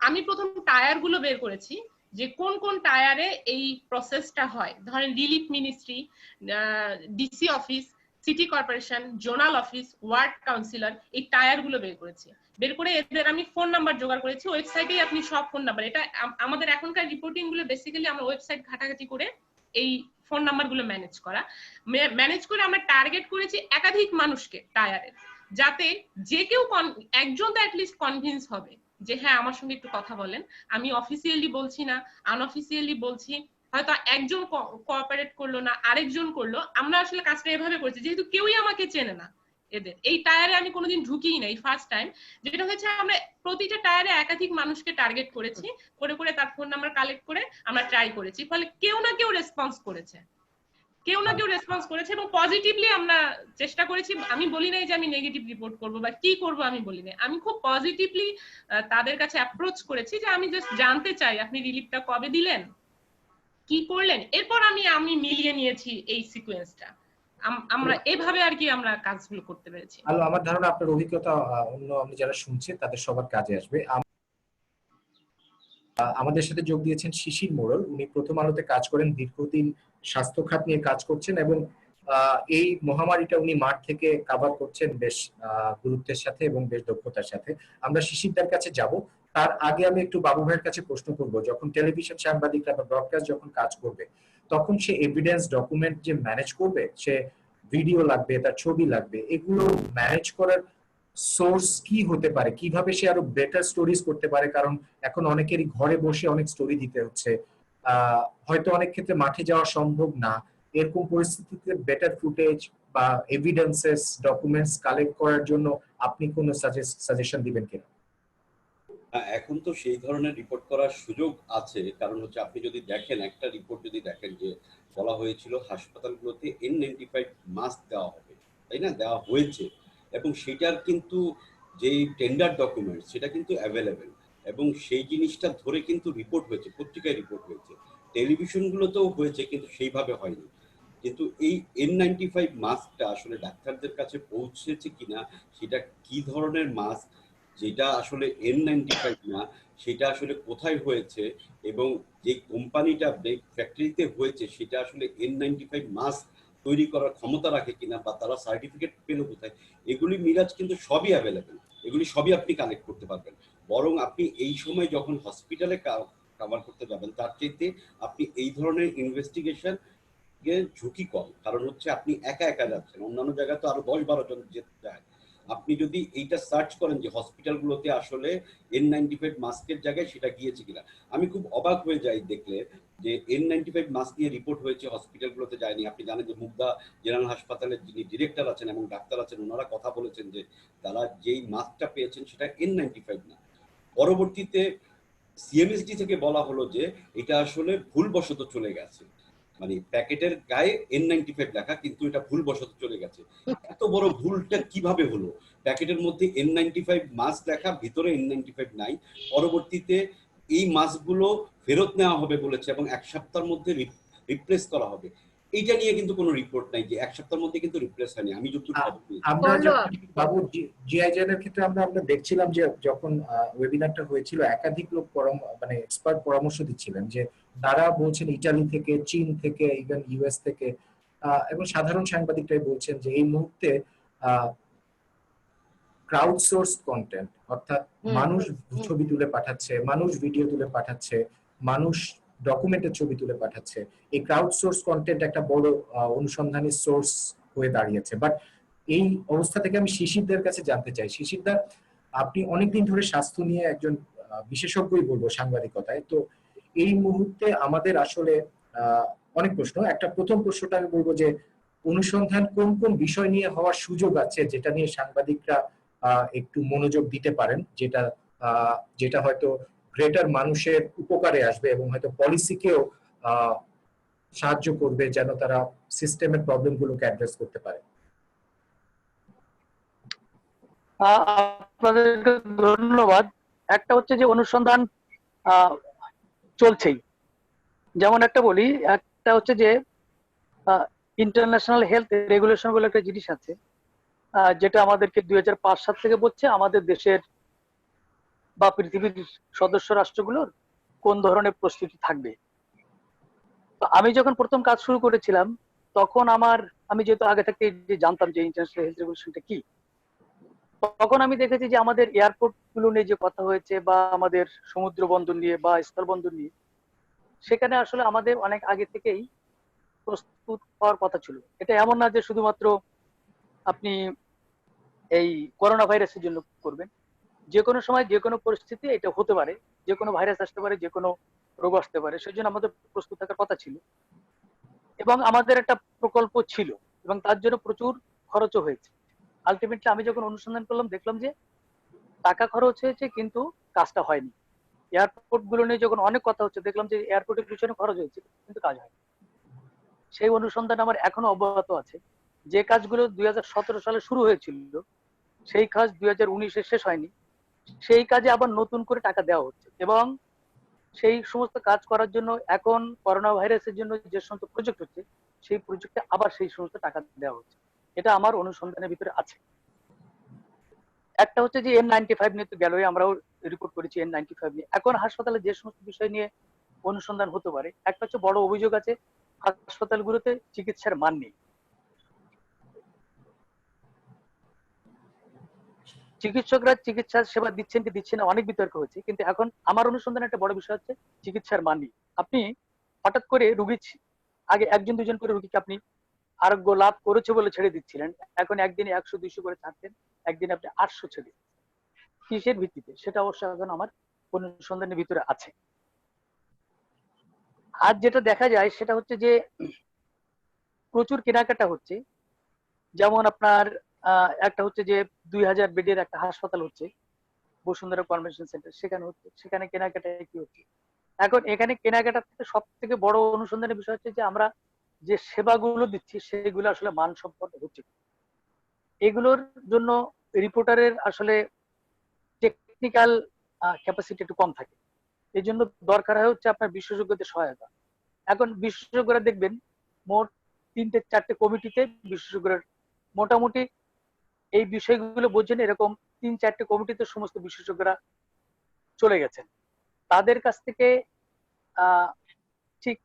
আমি প্রথম টায়ার গুলো বের করেছি, যে কোন কোন টায়ারে এই প্রসেসটা হয়। ধরেন relief ministry, DC office, city corporation, zonal office, ward councillor, এই টায়ার গুলো বের করেছি। বের করে এদের আমি ফোন নাম্বার জোগাড় করেছি। ওয়েবসাইটেই আপনি সব ফোন নাম্বার, এটা আমাদের এখনকার রিপোর্টিং গুলো বেসিক্যালি আমরা ওয়েবসাইট ঘাটাঘাটি করে এই ফোন নাম্বার গুলো ম্যানেজ করে আমরা টার্গেট করেছি একাধিক মানুষকে টায়ারের, যাতে যে কেউ একজন তো অ্যাটলিস্ট কনভিন্স হবে যে হ্যাঁ আমার সঙ্গে একটু কথা বলেন, আমি অফিসিয়ালি বলছি না, আনঅফিসিয়ালি বলছি। হয়তো একজন কোঅপারেট করলো না, আরেকজন করলো। আমরা আসলে কাজটা এভাবে করছি, যেহেতু কেউই আমাকে চেনে না এদের, এই টায়ারে আমি কোনোদিন ঢুকিই নাই, ফার্স্ট টাইম। যেটা হচ্ছে আমরা প্রতিটা টায়ারে একাধিক মানুষকে টার্গেট করেছি, করে তার ফোন নাম্বার কালেক্ট করে আমরা ট্রাই করেছি। ফলে কেউ না কেউ রেসপন্স করেছে, এবং পজিটিভলি আমরা চেষ্টা করেছি। আমি বলি নাই যে আমি নেগেটিভ রিপোর্ট করব বা কি করব, আমি বলি নাই। আমি খুব পজিটিভলি তাদের কাছে অ্যাপ্রোচ করেছি যে আমি জাস্ট জানতে চাই আপনি রিলিফটা কবে দিলেন, কি করলেন। এরপর আমি মিলিয়ে নিয়েছি এই সিকোয়েন্সটা। আমরা এভাবে আর কি আমরা কাজগুলো করতে পেরেছি। আমার ধারণা আপনার অভিজ্ঞতা অন্য আমি যারা শুনছে তাদের সবার কাজে আসবে। আমাদের সাথে যোগ দিয়েছেন শিশির মোড়ল। উনি প্রথম আলোতে কাজ করেন, দীর্ঘদিন স্বাস্থ্য খাত নিয়ে কাজ করছেন এবং এই মহামারীটা উনি মাঠ থেকে কভার করছেন বেশ গুরুত্বের সাথে এবং বেশ দক্ষতার সাথে। আমরা শিশিরদার কাছে যাব, তার আগে আমি একটু বাবু ভাইয়ের কাছে প্রশ্ন করব, যখন টেলিভিশন সাংবাদিকরা বা ব্রডকাস্ট যখন কাজ করবে তখন সে এভিডেন্স ডকুমেন্ট যে ম্যানেজ করবে, সে ভিডিও লাগবে, তার ছবি লাগবে, এগুলো ম্যানেজ করার সোর্স কি হতে পারে, কিভাবে সে আরো বেটার স্টোরিজ করতে পারে? কারণ এখন অনেকেরই ঘরে বসে অনেক স্টোরি দিতে হচ্ছে, হয়তো অনেক ক্ষেত্রে মাঠে যাওয়া সম্ভব না। এরকম পরিস্থিতিতে বেটার ফুটেজ বা এভিডেন্সেস ডকুমেন্টস কালেক্ট করার জন্য আপনি কোনো সাজেশন দিবেন কিনা? এখন তো সেই ধরনের রিপোর্ট করার সুযোগ আছে, কারণ হচ্ছে আপনি যদি দেখেন একটা রিপোর্ট যদি দেখেন যে বলা হয়েছিল হাসপাতালগুলোতে N95 মাস্ক দেওয়া হবে, তাই না? দেওয়া হয়েছে, এবং সেটার কিন্তু যেই টেন্ডার ডকুমেন্ট সেটা কিন্তু অ্যাভেলেবেল, এবং সেই জিনিসটা ধরে কিন্তু রিপোর্ট হয়েছে, পত্রিকায় রিপোর্ট হয়েছে, টেলিভিশনগুলোতেও হয়েছে, কিন্তু সেইভাবে হয়নি। কিন্তু এই N95 মাস্কটা আসলে ডাক্তারদের কাছে পৌঁছেছে কিনা, সেটা কি ধরনের মাস্ক, যেটা আসলে N95 না, সেটা আসলে কোথায় হয়েছে, এবং যে কোম্পানিটা ফ্যাক্টরিতে হয়েছে সেটা আসলে N95 মাস্ক তৈরি করার ক্ষমতা রাখে কিনা, বা তারা সার্টিফিকেট পেল কোথায়, এগুলি মিরাজ কিন্তু সবই অ্যাভেলেবেল, এগুলি সবই আপনি কালেক্ট করতে পারবেন। বরং আপনি এই সময় যখন হসপিটালে কভার করতে যাবেন, তার চাইতে আপনি এই ধরনের ইনভেস্টিগেশন ঝুঁকি কম, কারণ হচ্ছে আপনি একা একা যাচ্ছেন, অন্যান্য জায়গায় তো আরো 10-12 জন যেতে চায়। আপনি যদি এইটা সার্চ করেন যে হসপিটালগুলোতে আসলে N95 মাস্কের জায়গায় সেটা গিয়েছে কিনা, আমি খুব অবাক হয়ে যাই দেখলে যে N95 মাস্ক নিয়ে রিপোর্ট হয়েছে, হসপিটালগুলোতে যায়নি। আপনি জানেন যে মুগদা জেনারেল হাসপাতালের যিনি ডিরেক্টর আছেন এবং ডাক্তার আছেন, ওনারা কথা বলেছেন যে তারা যেই মাস্কটা পেয়েছেন সেটা N95 না। পরবর্তীতে সিএমএসডি থেকে বলা হলো যে এটা আসলে ভুলবশত চলে গেছে, মানে প্যাকেটের গায়ে N95 লেখা কিন্তু এটা ভুলবশত চলে গেছে। এত বড় ভুলটা কিভাবে হলো? প্যাকেটের মধ্যে N95 মাস্ক লেখা, ভিতরে N95 নাই। পরবর্তীতে এই মাস্কগুলো ফেরত নেওয়া হবে বলেছে এবং 1 সপ্তাহের মধ্যে রিপ্লেস করা হবে। এইটা নিয়ে কিন্তু কোনো রিপোর্ট নাই যে 1 সপ্তাহের মধ্যে কিন্তু রিপ্লেস হয়নি, আমি যতটুকু খবর পেয়েছি। আমরা Follow যখন up. বাবু জিআই জেনের ক্ষেত্রে আমরা দেখছিলাম যে যখন ওয়েবিনারটা হয়েছিল একাধিক লোক মানে এক্সপার্ট পরামর্শ দিচ্ছিলেন যে তারা বলছেন ইতালি থেকে, চীন থেকে, ইভেন ইউএস থেকে, এবং সাধারণ সাংবাদিকরাই বলছেন যে এই মুহূর্তে ক্রাউড সোর্স কন্টেন্ট, অর্থাৎ মানুষ ছবি তুলে পাঠাচ্ছে, মানুষ ভিডিও তুলে পাঠাচ্ছে, মানুষ ডকুমেন্টের ছবি তুলে পাঠাচ্ছে, এই ক্রাউড সোর্স কন্টেন্ট একটা বড় অনুসন্ধানী সোর্স হয়ে দাঁড়িয়েছে। বাট এই অবস্থা থেকে আমি শিশিরদের কাছে জানতে চাই, শিশিরদা আপনি অনেকদিন ধরে স্বাস্থ্য নিয়ে একজন বিশেষজ্ঞই বলবো সাংবাদিকতায়, তো এই মুহূর্তে আমাদের আসলে অনেক প্রশ্ন। একটা প্রথম প্রশ্নটা আমি বলবো যে অনুসন্ধান কোন কোন বিষয় নিয়ে হওয়ার সুযোগ আছে যেটা নিয়ে সাংবাদিকরা একটু মনোযোগ দিতে পারেন, যেটা হয়তো গ্রেটার মানুষের উপকারে আসবে এবং হয়তো পলিসিকেও সাহায্য করবে যেন তারা সিস্টেমের প্রবলেম গুলোকে অ্যাড্রেস করতে পারে। আপনাদেরকে ধন্যবাদ। একটা হচ্ছে যে অনুসন্ধান চলছেই, যেমন একটা বলি, একটা হচ্ছে যে ইন্টারন্যাশনাল হেলথ রেগুলেশন বলে একটা জিনিস আছে, যেটা আমাদেরকে 2005 সাল থেকে বলছে আমাদের দেশের বা পৃথিবীর সদস্য রাষ্ট্রগুলোর কোন ধরনের প্রস্তুতি থাকবে। তো আমি যখন প্রথম কাজ শুরু করেছিলাম তখন আমি যেহেতু আগে থেকে যে জানতাম যে ইন্টারন্যাশনাল হেলথ রেগুলেশনটা কি, তখন আমি দেখেছি যে আমাদের এয়ারপোর্ট গুলো নিয়ে যে কথা হয়েছে বা আমাদের সমুদ্র বন্দর নিয়ে বা স্থল বন্দর নিয়ে, সেখানে আসলে আমাদের অনেক আগে থেকেই প্রস্তুত হওয়ার কথা ছিল। এটা এমন না যে শুধুমাত্র আপনি এই করোনা ভাইরাসের জন্য করবেন, যে কোনো সময় যে কোনো পরিস্থিতি এটা হতে পারে, যে কোনো ভাইরাস আসতে পারে, যে কোনো রোগ আসতে পারে, সেই জন্য আমাদের প্রস্তুত থাকার কথা ছিল। এবং আমাদের একটা প্রকল্প ছিল এবং তার জন্য প্রচুর খরচও হয়েছে। আলটিমেটলি আমি যখন অনুসন্ধান করলাম দেখলাম যে টাকা খরচ হয়েছে কিন্তু কাজটা হয়নি। এয়ারপোর্ট গুলো নিয়ে যখন অনেক কথা হচ্ছে দেখলাম যে এয়ারপোর্টের পিছনে খরচ হয়েছে কিন্তু কাজ হয়নি। সেই অনুসন্ধান আমার এখনো অব্যাহত আছে। যে কাজগুলো 2017 সালে শুরু হয়েছিল সেই কাজ 2019-এ শেষ হয়নি, সেই কাজে আবার নতুন করে টাকা দেওয়া হচ্ছে এবং সেই সমস্ত কাজ করার জন্য এখন করোনা ভাইরাসের জন্য যে সমস্ত প্রজেক্ট হচ্ছে সেই প্রজেক্টে আবার সেই সমস্ত টাকা দেওয়া হচ্ছে। এটা আমার অনুসন্ধানের ভিতরে আছে। একটা হচ্ছে যে N95 নিয়ে তো গেলই, আমরাও রিপোর্ট করেছি N95 নিয়ে। এখন হাসপাতালে যে সমস্ত বিষয় নিয়ে অনুসন্ধান হতে পারে, একটা হচ্ছে বড় অভিযোগ আছে হাসপাতালগুলোতে চিকিৎসার মান নেই। চিকিৎসকরা চিকিৎসা সেবা দিচ্ছেন কি দিচ্ছেন না অনেক বিতর্ক হয়েছে, কিন্তু এখন আমার অনুসন্ধানে একটা বড় বিষয় হচ্ছে চিকিৎসার মান নেই। আপনি হঠাৎ করে রুগী, আগে 1-2 জন করে রুগীকে আপনি আরোগ্য লাভ করেছে বলে ছেড়ে দিচ্ছিলেন, এখন একদিনে 100-200 করে ছাড়তেন, একদিনে আপনি 800 ছেড়ে। কিসের ভিত্তিতে? সেটা অবশ্য এখন আমার অনুসন্ধানের ভিতরে আছে। আর যেটা দেখা যায় সেটা হচ্ছে যে প্রচুর কেনাকাটা হচ্ছে। যেমন আপনার একটা হচ্ছে যে 2000 বেডের একটা হাসপাতাল হচ্ছে বসুন্ধরা কনভেনশন সেন্টার, সেখানে হচ্ছে, সেখানে কেনাকাটা কি হচ্ছে। এখন এখানে কেনাকাটার থেকে সব থেকে বড় অনুসন্ধানের বিষয় হচ্ছে যে আমরা যে সেবাগুলো দিচ্ছি সেগুলো আসলে মানসম্পন্ন হচ্ছে। এগুলোর জন্য রিপোর্টারের আসলে টেকনিক্যাল ক্যাপাসিটি একটু কম থাকে, এই জন্য দরকার হয় হচ্ছে আপনার বিশেষজ্ঞদের সহায়তা। এখন বিশেষজ্ঞরা দেখবেন মোট 3-4টে কমিটিতে বিশেষজ্ঞরা মোটামুটি এই বিষয়গুলো বোঝেন, এরকম 3-4টে কমিটিতে সমস্ত বিশেষজ্ঞরা চলে গেছেন। তাদের কাছ থেকে ঠিক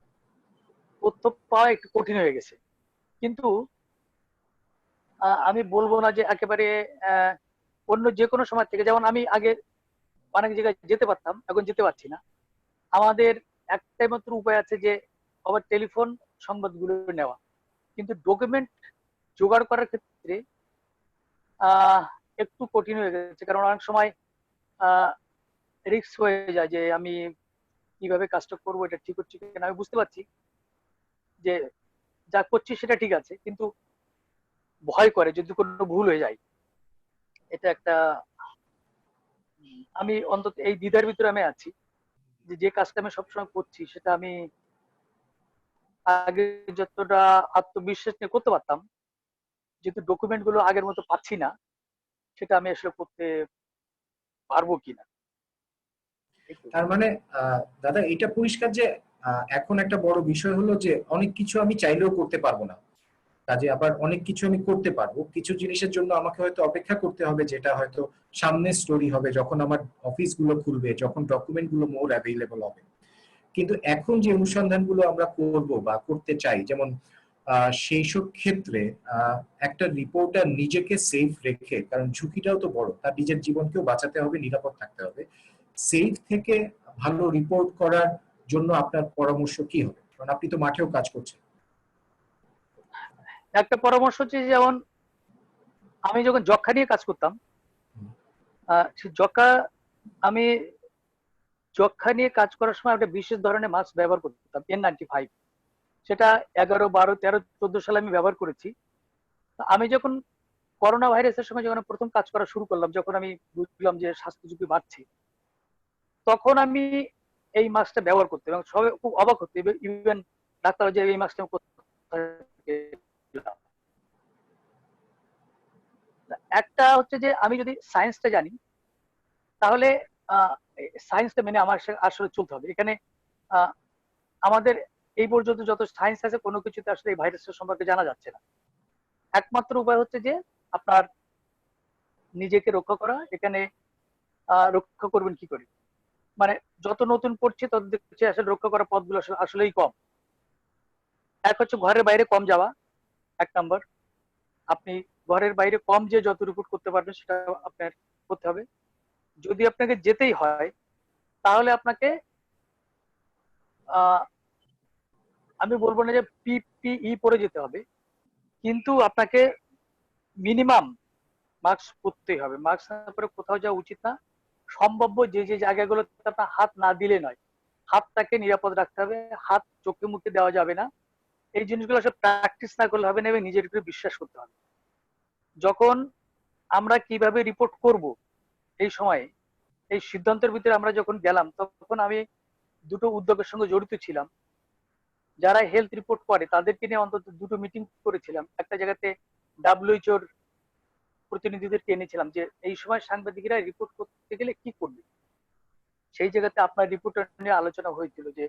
তথ্য পাওয়া একটু কঠিন হয়ে গেছে। কিন্তু আমি বলবো না যে একেবারে অন্য যে কোনো সময় থেকে, যেমন আমি আগে অনেক জায়গায় যেতে পারতাম, এখন যেতে পারছি না। আমাদের একটাই মাত্র উপায় আছে যে আবার টেলিফোন সংবাদগুলো নেওয়া, কিন্তু ডকুমেন্ট জোগাড় করার ক্ষেত্রে একটু কঠিন হয়ে গেছে, কারণ অনেক সময় রিস্ক হয়ে যায় যে আমি কিভাবে কাজটা করবো, এটা ঠিক হচ্ছে কিনা। আমি বুঝতে পারছি যে যা করছি সেটা ঠিক আছে, কিন্তু ভয় করে যদি কোনো ভুল হয়ে যায়। এটা একটা আমি অন্তত এই দ্বিধার ভিতরে আমি আছি যে যে কাজটা আমি সবসময় করছি সেটা আমি আগে যতটা আত্মবিশ্বাস নিয়ে করতে পারতাম, যেহেতু ডকুমেন্ট গুলো আগের মতো পাচ্ছি না, সেটা আমি আসলে করতে পারবো কিনা। তার মানে দাদা এটা পরিষ্কার যে এখন একটা বড় বিষয় হলো যে অনেক কিছু আমি চাইলেও করতে পারবো না, কাজে আবার অনেক কিছু আমি করতে পারবো। কিছু জিনিসের জন্য আমাকে হয়তো অপেক্ষা করতে হবে, যেটা হয়তো সামনের স্টোরি হবে, যখন আমার অফিস গুলো খুলবে, যখন ডকুমেন্ট গুলো মোর অ্যাভেলেবল হবে। কিন্তু এখন যে অনুসন্ধানগুলো আমরা করব বা করতে চাই, যেমন সেই সব ক্ষেত্রে একটা রিপোর্টার নিজেকে সেফ রেখে, কারণ ঝুঁকিটাও তো বড়, তার নিজের জীবনকেও বাঁচাতে হবে, নিরাপদ থাকতে হবে, সেফ থেকে ভালো রিপোর্ট করার জন্য আপনার পরামর্শ কি হবে? কারণ আপনি তো মাঠেও কাজ করছেন। একটা পরামর্শ হচ্ছে, যেমন আমি যখন যক্ষ্মা নিয়ে কাজ করতাম, সেই আমি যক্ষ্মা নিয়ে কাজ করার সময় একটা বিশেষ ধরনের মাস্ক ব্যবহার করতাম, N95। সেটা 11, 12, 13, 14 সালে আমি ব্যবহার করেছি। আমি যখন করোনা ভাইরাসের সময় যখন প্রথম কাজ করা শুরু করলাম, যখন আমি বুঝলাম যে স্বাস্থ্য ঝুঁকি বাড়ছে, তখন আমি এই মাস্কটা ব্যবহার করতে, এবং সবাই খুব অবাক হতো, ইভেন ডাক্তার, যে এই মাস্কটা একটা হচ্ছে যে আমি যদি সায়েন্সটা জানি, তাহলে সায়েন্সটা মেনে আমার আসলে চলতে হবে। এখানে আমাদের এই পর্যন্ত যত সায়েন্স আছে, কোনো কিছুতে আসলে এই ভাইরাসের সম্পর্কে জানা যাচ্ছে না। একমাত্র উপায় হচ্ছে যে আপনার নিজেকে রক্ষা করা। এখানে রক্ষা করবেন কি করে, মানে যত নতুন পড়ছে তত দেখছি আসলে রক্ষা করার পথগুলো আসলেই কম। এক হচ্ছে ঘরের বাইরে কম যাওয়া, 1 নম্বর। আপনি ঘরের বাইরে কম যে যত রিপোর্ট করতে পারবেন সেটা আপনার করতে হবে। যদি আপনাকে যেতেই হয়, তাহলে আপনাকে আমি বলবো না যে PPE পরে যেতে হবে, কিন্তু আপনাকে মিনিমাম মাস্ক পরতেই হবে। মাস্ক না পরে কোথাও যাওয়া উচিত না। সম্ভাব্য যে যে জায়গাগুলোতে আপনার হাত না দিলে নয়, হাতটাকে নিরাপদ রাখতে হবে। হাত চোখে মুখে দেওয়া যাবে না। এই জিনিসগুলো আসলে প্র্যাকটিস না করলে হবে না, এবং নিজের উপরে বিশ্বাস করতে হবে। যখন আমরা কিভাবে রিপোর্ট করব, এই সময়ে এই সিদ্ধান্তের ভিতরে আমরা যখন গেলাম, তখন আমি দুটো উদ্যোগের সঙ্গে জড়িত ছিলাম। যারা হেলথ রিপোর্ট করে তাদেরকে নিয়ে অন্তত দুটো মিটিং করেছিলাম। একটা জায়গাতে WHO প্রতিনিধিদেরকে এনেছিলাম, যে এই সময় সাংবাদিকেরা রিপোর্ট করতে গেলে কি করবে। সেই জায়গাতে আপনার রিপোর্ট নিয়ে আলোচনা হয়েছিল, যে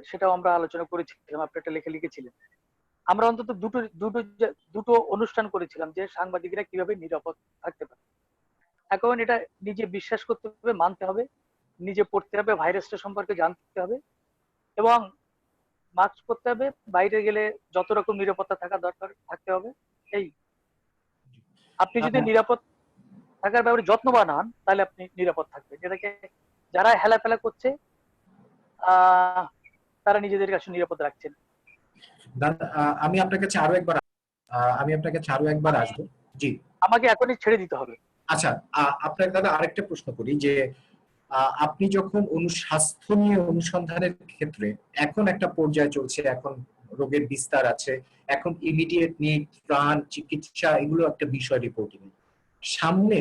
সেটাও আমরা আলোচনা করেছিলাম। আপনি একটা লেখা লিখেছিলেন। আমরা অন্তত দুটো অনুষ্ঠান করেছিলাম, যে সাংবাদিকরা কিভাবে নিরাপদ থাকতে পারে। এখন এটা নিজে বিশ্বাস করতে হবে, মানতে হবে, নিজে পড়তে হবে, ভাইরাসটা সম্পর্কে জানতে হবে, এবং মাস্ক পরতে হবে। বাইরে গেলে যত রকম নিরাপত্তা থাকা দরকার থাকতে হবে। এই আপনি যদি নিরাপদ থাকার ব্যাপারে যত্নবান হন, তাহলে আপনি নিরাপদ থাকবেন। যেটাকে যারা হেলাফেলা করছে, তারা নিজেদের কাছে নিরাপদ রাখছেন। দাদা আমি আপনার কাছে আরো একবার আসবো। জি, আমাকে এখনই ছেড়ে দিতে হবে। আচ্ছা, আপনার দাদা আরেকটা প্রশ্ন করি, যে আপনি যখন স্বাস্থ্য নিয়ে অনুসন্ধানের ক্ষেত্রে, এখন একটা পর্যায়ে চলছে, এখন রোগের বিস্তার আছে, এখন ইমিডিয়েট নিড, ত্রাণ, চিকিৎসা, এগুলো একটা বিষয় রিপোর্টিং। সামনে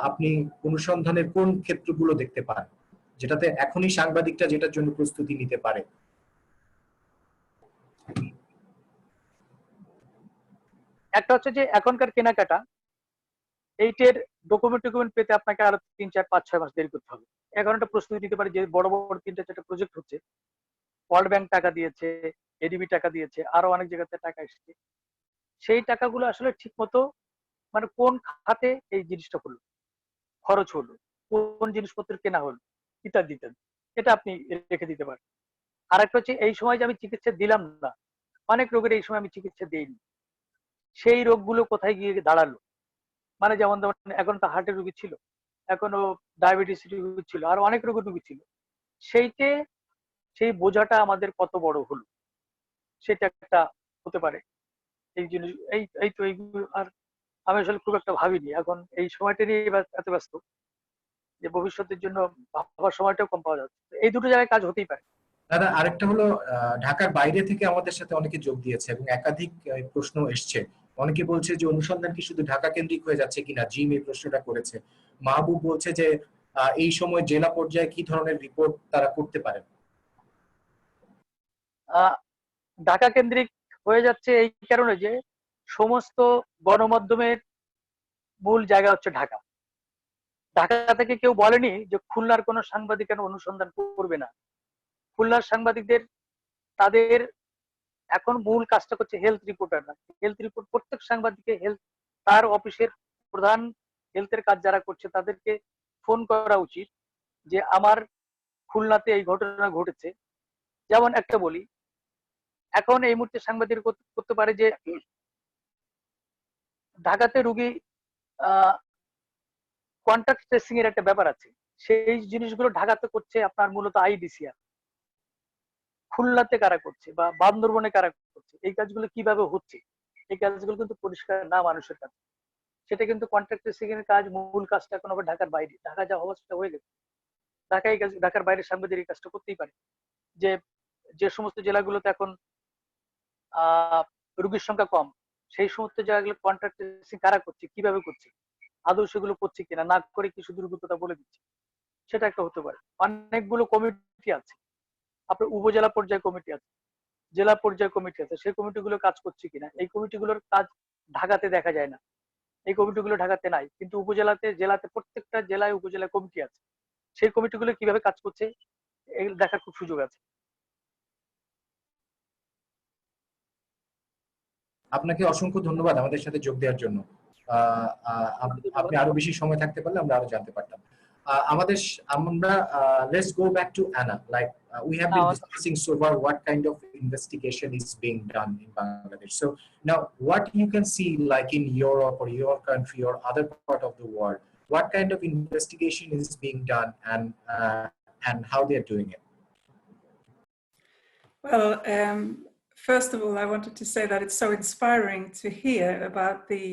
আপনি অনুসন্ধানের কোন ক্ষেত্রগুলো দেখতে পান, যেটাতে এখনই সাংবাদিকটা যেটার জন্য প্রস্তুতি নিতে পারে? একটা হচ্ছে যে এখনকার কেনাকাটা, এইটের ডকুমেন্ট পেতে আপনাকে আরো 3, 4, 5, 6 মাস দেরি করতে হবে। এখন একটা প্রস্তুতি নিতে পারে, যে বড় বড় 3-4টা প্রজেক্ট হচ্ছে, ওয়ার্ল্ড ব্যাংক টাকা দিয়েছে, ADB টাকা দিয়েছে, আরো অনেক জায়গাতে টাকা এসেছে। সেই টাকাগুলো আসলে ঠিক মতো, মানে কোন খাতে এই জিনিসটা হলো, খরচ হলো, কোন জিনিসপত্র কেনা হলো, ইত্যাদি ইত্যাদি, এটা আপনি রেখে দিতে পারেন। আর একটা হচ্ছে এই সময় যে আমি চিকিৎসা দিলাম না, অনেক রোগের এই সময় আমি চিকিৎসা দিইনি, সেই রোগগুলো কোথায় গিয়ে দাঁড়ালো। মানে যেমন ধরুন, এখন তো হার্টের রোগী ছিল, এখনো ডায়াবেটিস রোগী ছিল, আর অনেক রোগের রোগী ছিল। সেই বোঝাটা আমাদের কত বড় হলো, সেটা একটা হতে পারে। এই জিনিস এই তো এইগুলো। আর আমি আসলে খুব একটা ভাবিনি। এখন এই সময়টা নিয়ে এত ব্যস্ত যে ভবিষ্যতের জন্য ভাবার সময়টাও কম পাওয়া যাচ্ছে। এই দুটো জায়গায় কাজ হতেই পারে। দাদা, আরেকটা হলো ঢাকার বাইরে থেকে আমাদের সাথে অনেকে যোগ দিয়েছে এবং একাধিক প্রশ্ন এসছে। অনেকে বলছে যে অনুসন্ধান কি শুধু ঢাকা কেন্দ্রিক হয়ে যাচ্ছে কিনা, জিম এই প্রশ্নটা করেছে। মাহবুব বলছে যে এই সময় জেলা পর্যায়ে কি ধরনের রিপোর্ট তারা করতে পারে। ঢাকা কেন্দ্রিক হয়ে যাচ্ছে এই কারণে যে সমস্ত গণমাধ্যমের মূল জায়গা হচ্ছে ঢাকা। ঢাকা থেকে কেউ বলেনি যে খুলনার কোনো সাংবাদিক কেন অনুসন্ধান করবে না। খুলনার সাংবাদিকদের তাদের এখন মূল কাজটা করছে হেলথ রিপোর্টার না। হেলথ রিপোর্ট প্রত্যেক সাংবাদিককে হেলথ তার অফিসের প্রধান হেলথের কাজ যারা করছে তাদেরকে ফোন করা উচিত যে আমার খুলনাতে এই ঘটনা ঘটেছে। যেমন একটা বলি, এখন এই মুহূর্তে সাংবাদিক করতে পারে যে ঢাকাতে রুগী কন্টাক্ট ট্রেসিং এর একটা ব্যাপার আছে, সেই জিনিসগুলো ঢাকাতে করছে আপনার মূলত আইডিসিআর। খুলনাতে কারা করছে বা বান্দরবনে কারা করছে, এই কাজগুলো কিভাবে হচ্ছে, এই কাজগুলো কিন্তু পরিষ্কার না মানুষের কাছে। সেটা কিন্তু কন্ট্রাক্ট ট্রেসিং এর কাজ, মূল কাজটা এখন আবার ঢাকার বাইরে। ঢাকা যা হওয়া সেটা হয়ে গেছে। ঢাকায় ঢাকার বাইরে সাংবাদিক এই কাজটা করতেই পারে। যে যে সমস্ত জেলাগুলোতে এখন রোগীর সংখ্যা কম, সেই সমস্ত জায়গাগুলো কন্ট্রাক্ট ট্রেসিং কারা করছে, কিভাবে করছে, আদৌ সেগুলো করছে কিনা, না করে কি শুধু রোগীর বলে দিচ্ছে, সেটা একটা হতে পারে। অনেকগুলো কমিটি আছে, আপনার উপজেলা পর্যায়ে কমিটি আছে, জেলা পর্যায়ে কমিটি আছে, সেই কমিটিগুলো কাজ করছে কিনা। এই কমিটিগুলোর কাজ ঢাকাতে দেখা যায় না, এই কমিটিগুলো ঢাকাতে নাই, কিন্তু উপজেলাতে জেলাতে প্রত্যেকটা জেলায় উপজেলা কমিটি আছে। সেই কমিটিগুলো কিভাবে কাজ করছে এগুলো দেখার খুব সুযোগ আছে। আপনাকে অসংখ্য ধন্যবাদ আমাদের সাথে যোগ দেওয়ার জন্য। আপনি আরো বেশি সময় থাকতে পারলে আমরা আরো জানতে পারতাম। আমাদের আমরা let's go back to Anna. Like we have been discussing so far what kind of investigation is being done in Bangladesh. So now what you can see like in Europe or your country or other part of the world, what kind of investigation is being done and how they are doing it? Well, first of all, I wanted to say that it's so inspiring to hear about the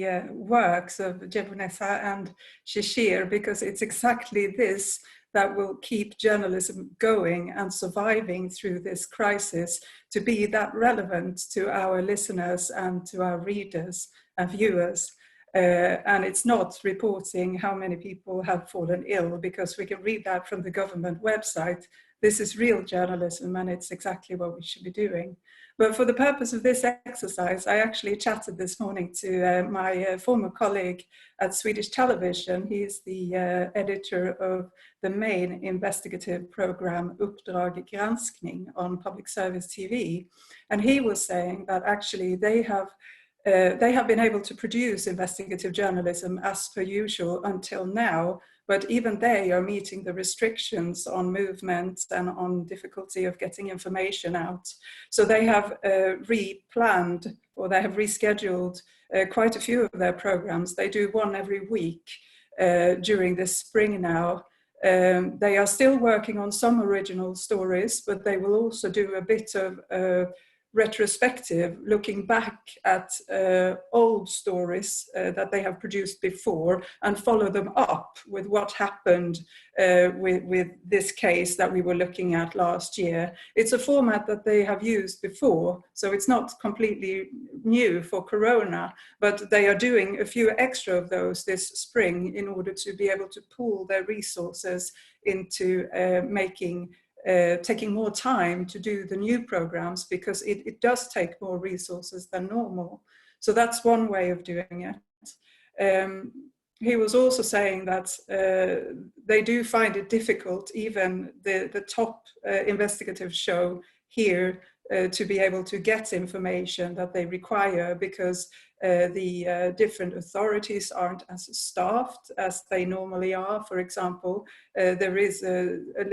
works of Jebunesa and Shishir, because it's exactly this that will keep journalism going and surviving through this crisis, to be that relevant to our listeners and to our readers and viewers. And it's not reporting how many people have fallen ill, because we can read that from the government website. This is real journalism, and it's exactly what we should be doing. But for the purpose of this exercise, I actually chatted this morning to my former colleague at Swedish Television. He's the editor of the main investigative program Uppdrag Granskning on public service TV. And he was saying that actually they have been able to produce investigative journalism as per usual until now, but even they are meeting the restrictions on movement and on difficulty of getting information out. So they have replanned, or they have rescheduled quite a few of their programs. They do one every week during this spring now. They are still working on some original stories, but they will also do a bit of retrospective, looking back at old stories that they have produced before and follow them up with what happened with this case that we were looking at last year. It's a format that they have used before, so it's not completely new for Corona, but they are doing a few extra of those this spring in order to be able to pool their resources into taking more time to do the new programs, because it does take more resources than normal. So that's one way of doing it. He was also saying that they do find it difficult, even the top investigative show here, to be able to get information that they require, because the different authorities aren't as staffed as they normally are. For example, there is a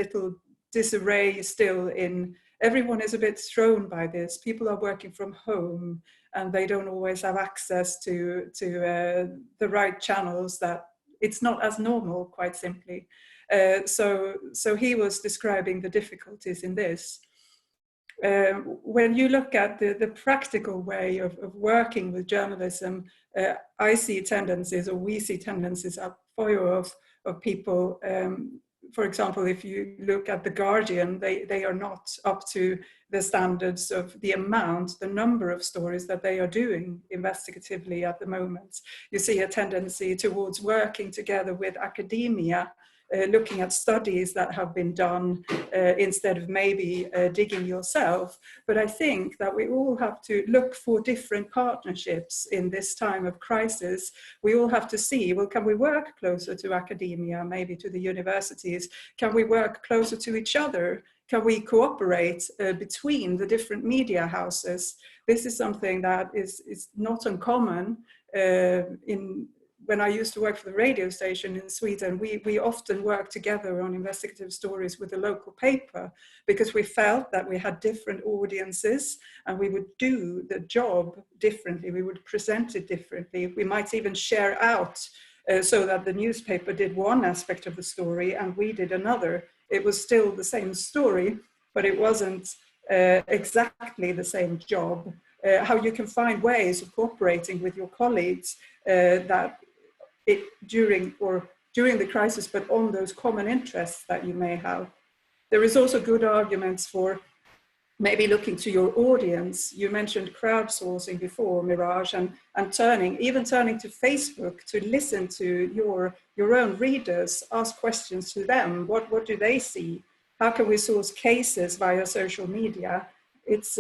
little disarray still in, everyone is a bit thrown by this. People are working from home and they don't always have access to the right channels, that it's not as normal, quite simply. So he was describing the difficulties in this. when you look at the practical way of working with journalism, I see tendencies, or we see tendencies at FOIO of people. For example, if you look at The Guardian, they are not up to the standards of the number of stories that they are doing investigatively at the moment. You see a tendency towards working together with academia, looking at studies that have been done instead of maybe digging yourself. But I think that we all have to look for different partnerships in this time of crisis. We all have to see, well, can we work closer to academia, maybe to the universities? Can we work closer to each other? Can we cooperate between the different media houses? This is something that is not uncommon when I used to work for the radio station in Sweden, we often worked together on investigative stories with the local paper, because we felt that we had different audiences and we would do the job differently. We would present it differently. We might even share out so that the newspaper did one aspect of the story and we did another. It was still the same story, but it wasn't exactly the same job. How you can find ways of cooperating with your colleagues during the crisis, but on those common interests that you may have. There is also good arguments for maybe looking to your audience. You mentioned crowdsourcing before, Mirage, and turning to Facebook to listen to your own readers, ask questions to them. What do they see? How can we source cases via social media? It's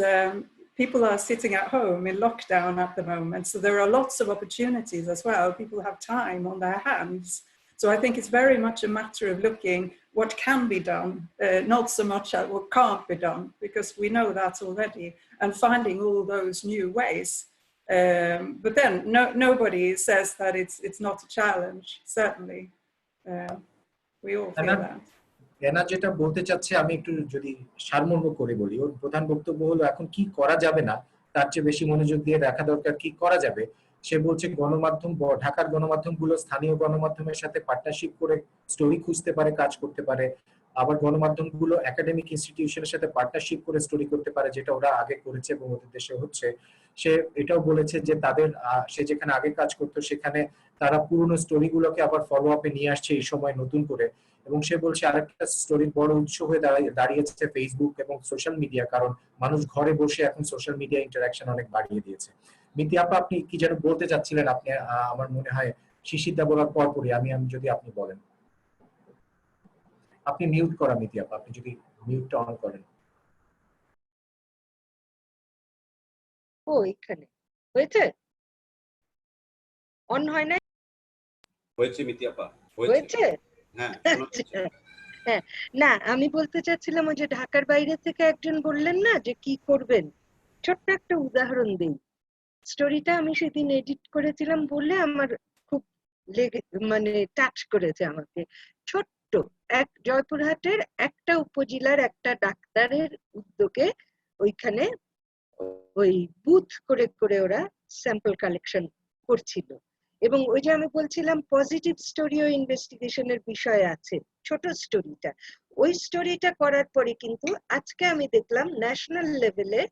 people are sitting at home in lockdown at the moment, so there are lots of opportunities as well. People have time on their hands. So I think it's very much a matter of looking what can be done, not so much at what can't be done, because we know that already, and finding all those new ways. But then nobody says that it's not a challenge, certainly. We all feel that. এনা যেটা বলতে চাচ্ছে, আমি একটু যদি সারমর্ম করে বলি, ওর প্রধান বক্তব্য হলো এখন কি করা যাবে না, তার চেয়ে বেশি মনোযোগ দিয়ে দেখা দরকার কি করা যাবে। সে বলছে গণমাধ্যম, ঢাকার গণমাধ্যমগুলো স্থানীয় গণমাধ্যমের সাথে পার্টনারশিপ করে স্টোরি খুঁজতে পারে, কাজ করতে পারে। আবার গণমাধ্যমগুলো একাডেমিক ইনস্টিটিউশনের সাথে পার্টনারশিপ করে স্টোরি করতে পারে, যেটা ওরা আগে করেছে এবং ওদের দেশে হচ্ছে। সে এটাও বলেছে যে সে যেখানে আগে কাজ করতো সেখানে তারা পুরনো স্টোরিগুলোকে আবার ফলো আপে নিয়ে আসছে এই সময় নতুন করে। এবং সে বলছে আরেকটা স্টোরির বড় উৎস হয়ে দাঁড়িয়েছে ফেসবুক এবং সোশ্যাল মিডিয়া, কারণ মানুষ ঘরে বসে এখন সোশ্যাল মিডিয়া ইন্টারাকশন অনেক বাড়িয়ে দিয়েছে। মিতি আপা, আপনি কি যেন বলতে চাচ্ছিলেন? আপনি আমার মনে হয় শিশিরদা বলার পরপরই আমি যদি আপনি বলেন। আপনি মিউট করা মিতি আপা, আপনি যদি মিউটটা অন করেন। ও এখানে হয়েছে, অন হয় না? হয়েছে মিতি আপা, হয়েছে। হ্যাঁ, না আমি বলতে চাচ্ছিলাম ওই যে ঢাকার বাইরে থেকে একজন বললেন না যে কি করবেন, ছোট্ট একটা উদাহরণ দিই। স্টোরিটা আমি সেদিন এডিট করেছিলাম বলে আমার খুব মানে টাচ করেছে আমাকে। ছোট্ট এক জয়পুরহাটের একটা উপজেলার একটা ডাক্তারের উদ্যোগে ওইখানে ওই বুথ করে করে ওরা স্যাম্পল কালেকশন করছিল। এবং ওই যে আমি বলছিলাম পজিটিভ স্টোরিও ইনভেস্টিগেশনের বিষয় আছে, ছোট স্টোরিটা, ওই স্টোরিটা করার পরে কিন্তু আজকে আমি দেখলাম ন্যাশনাল লেভেলে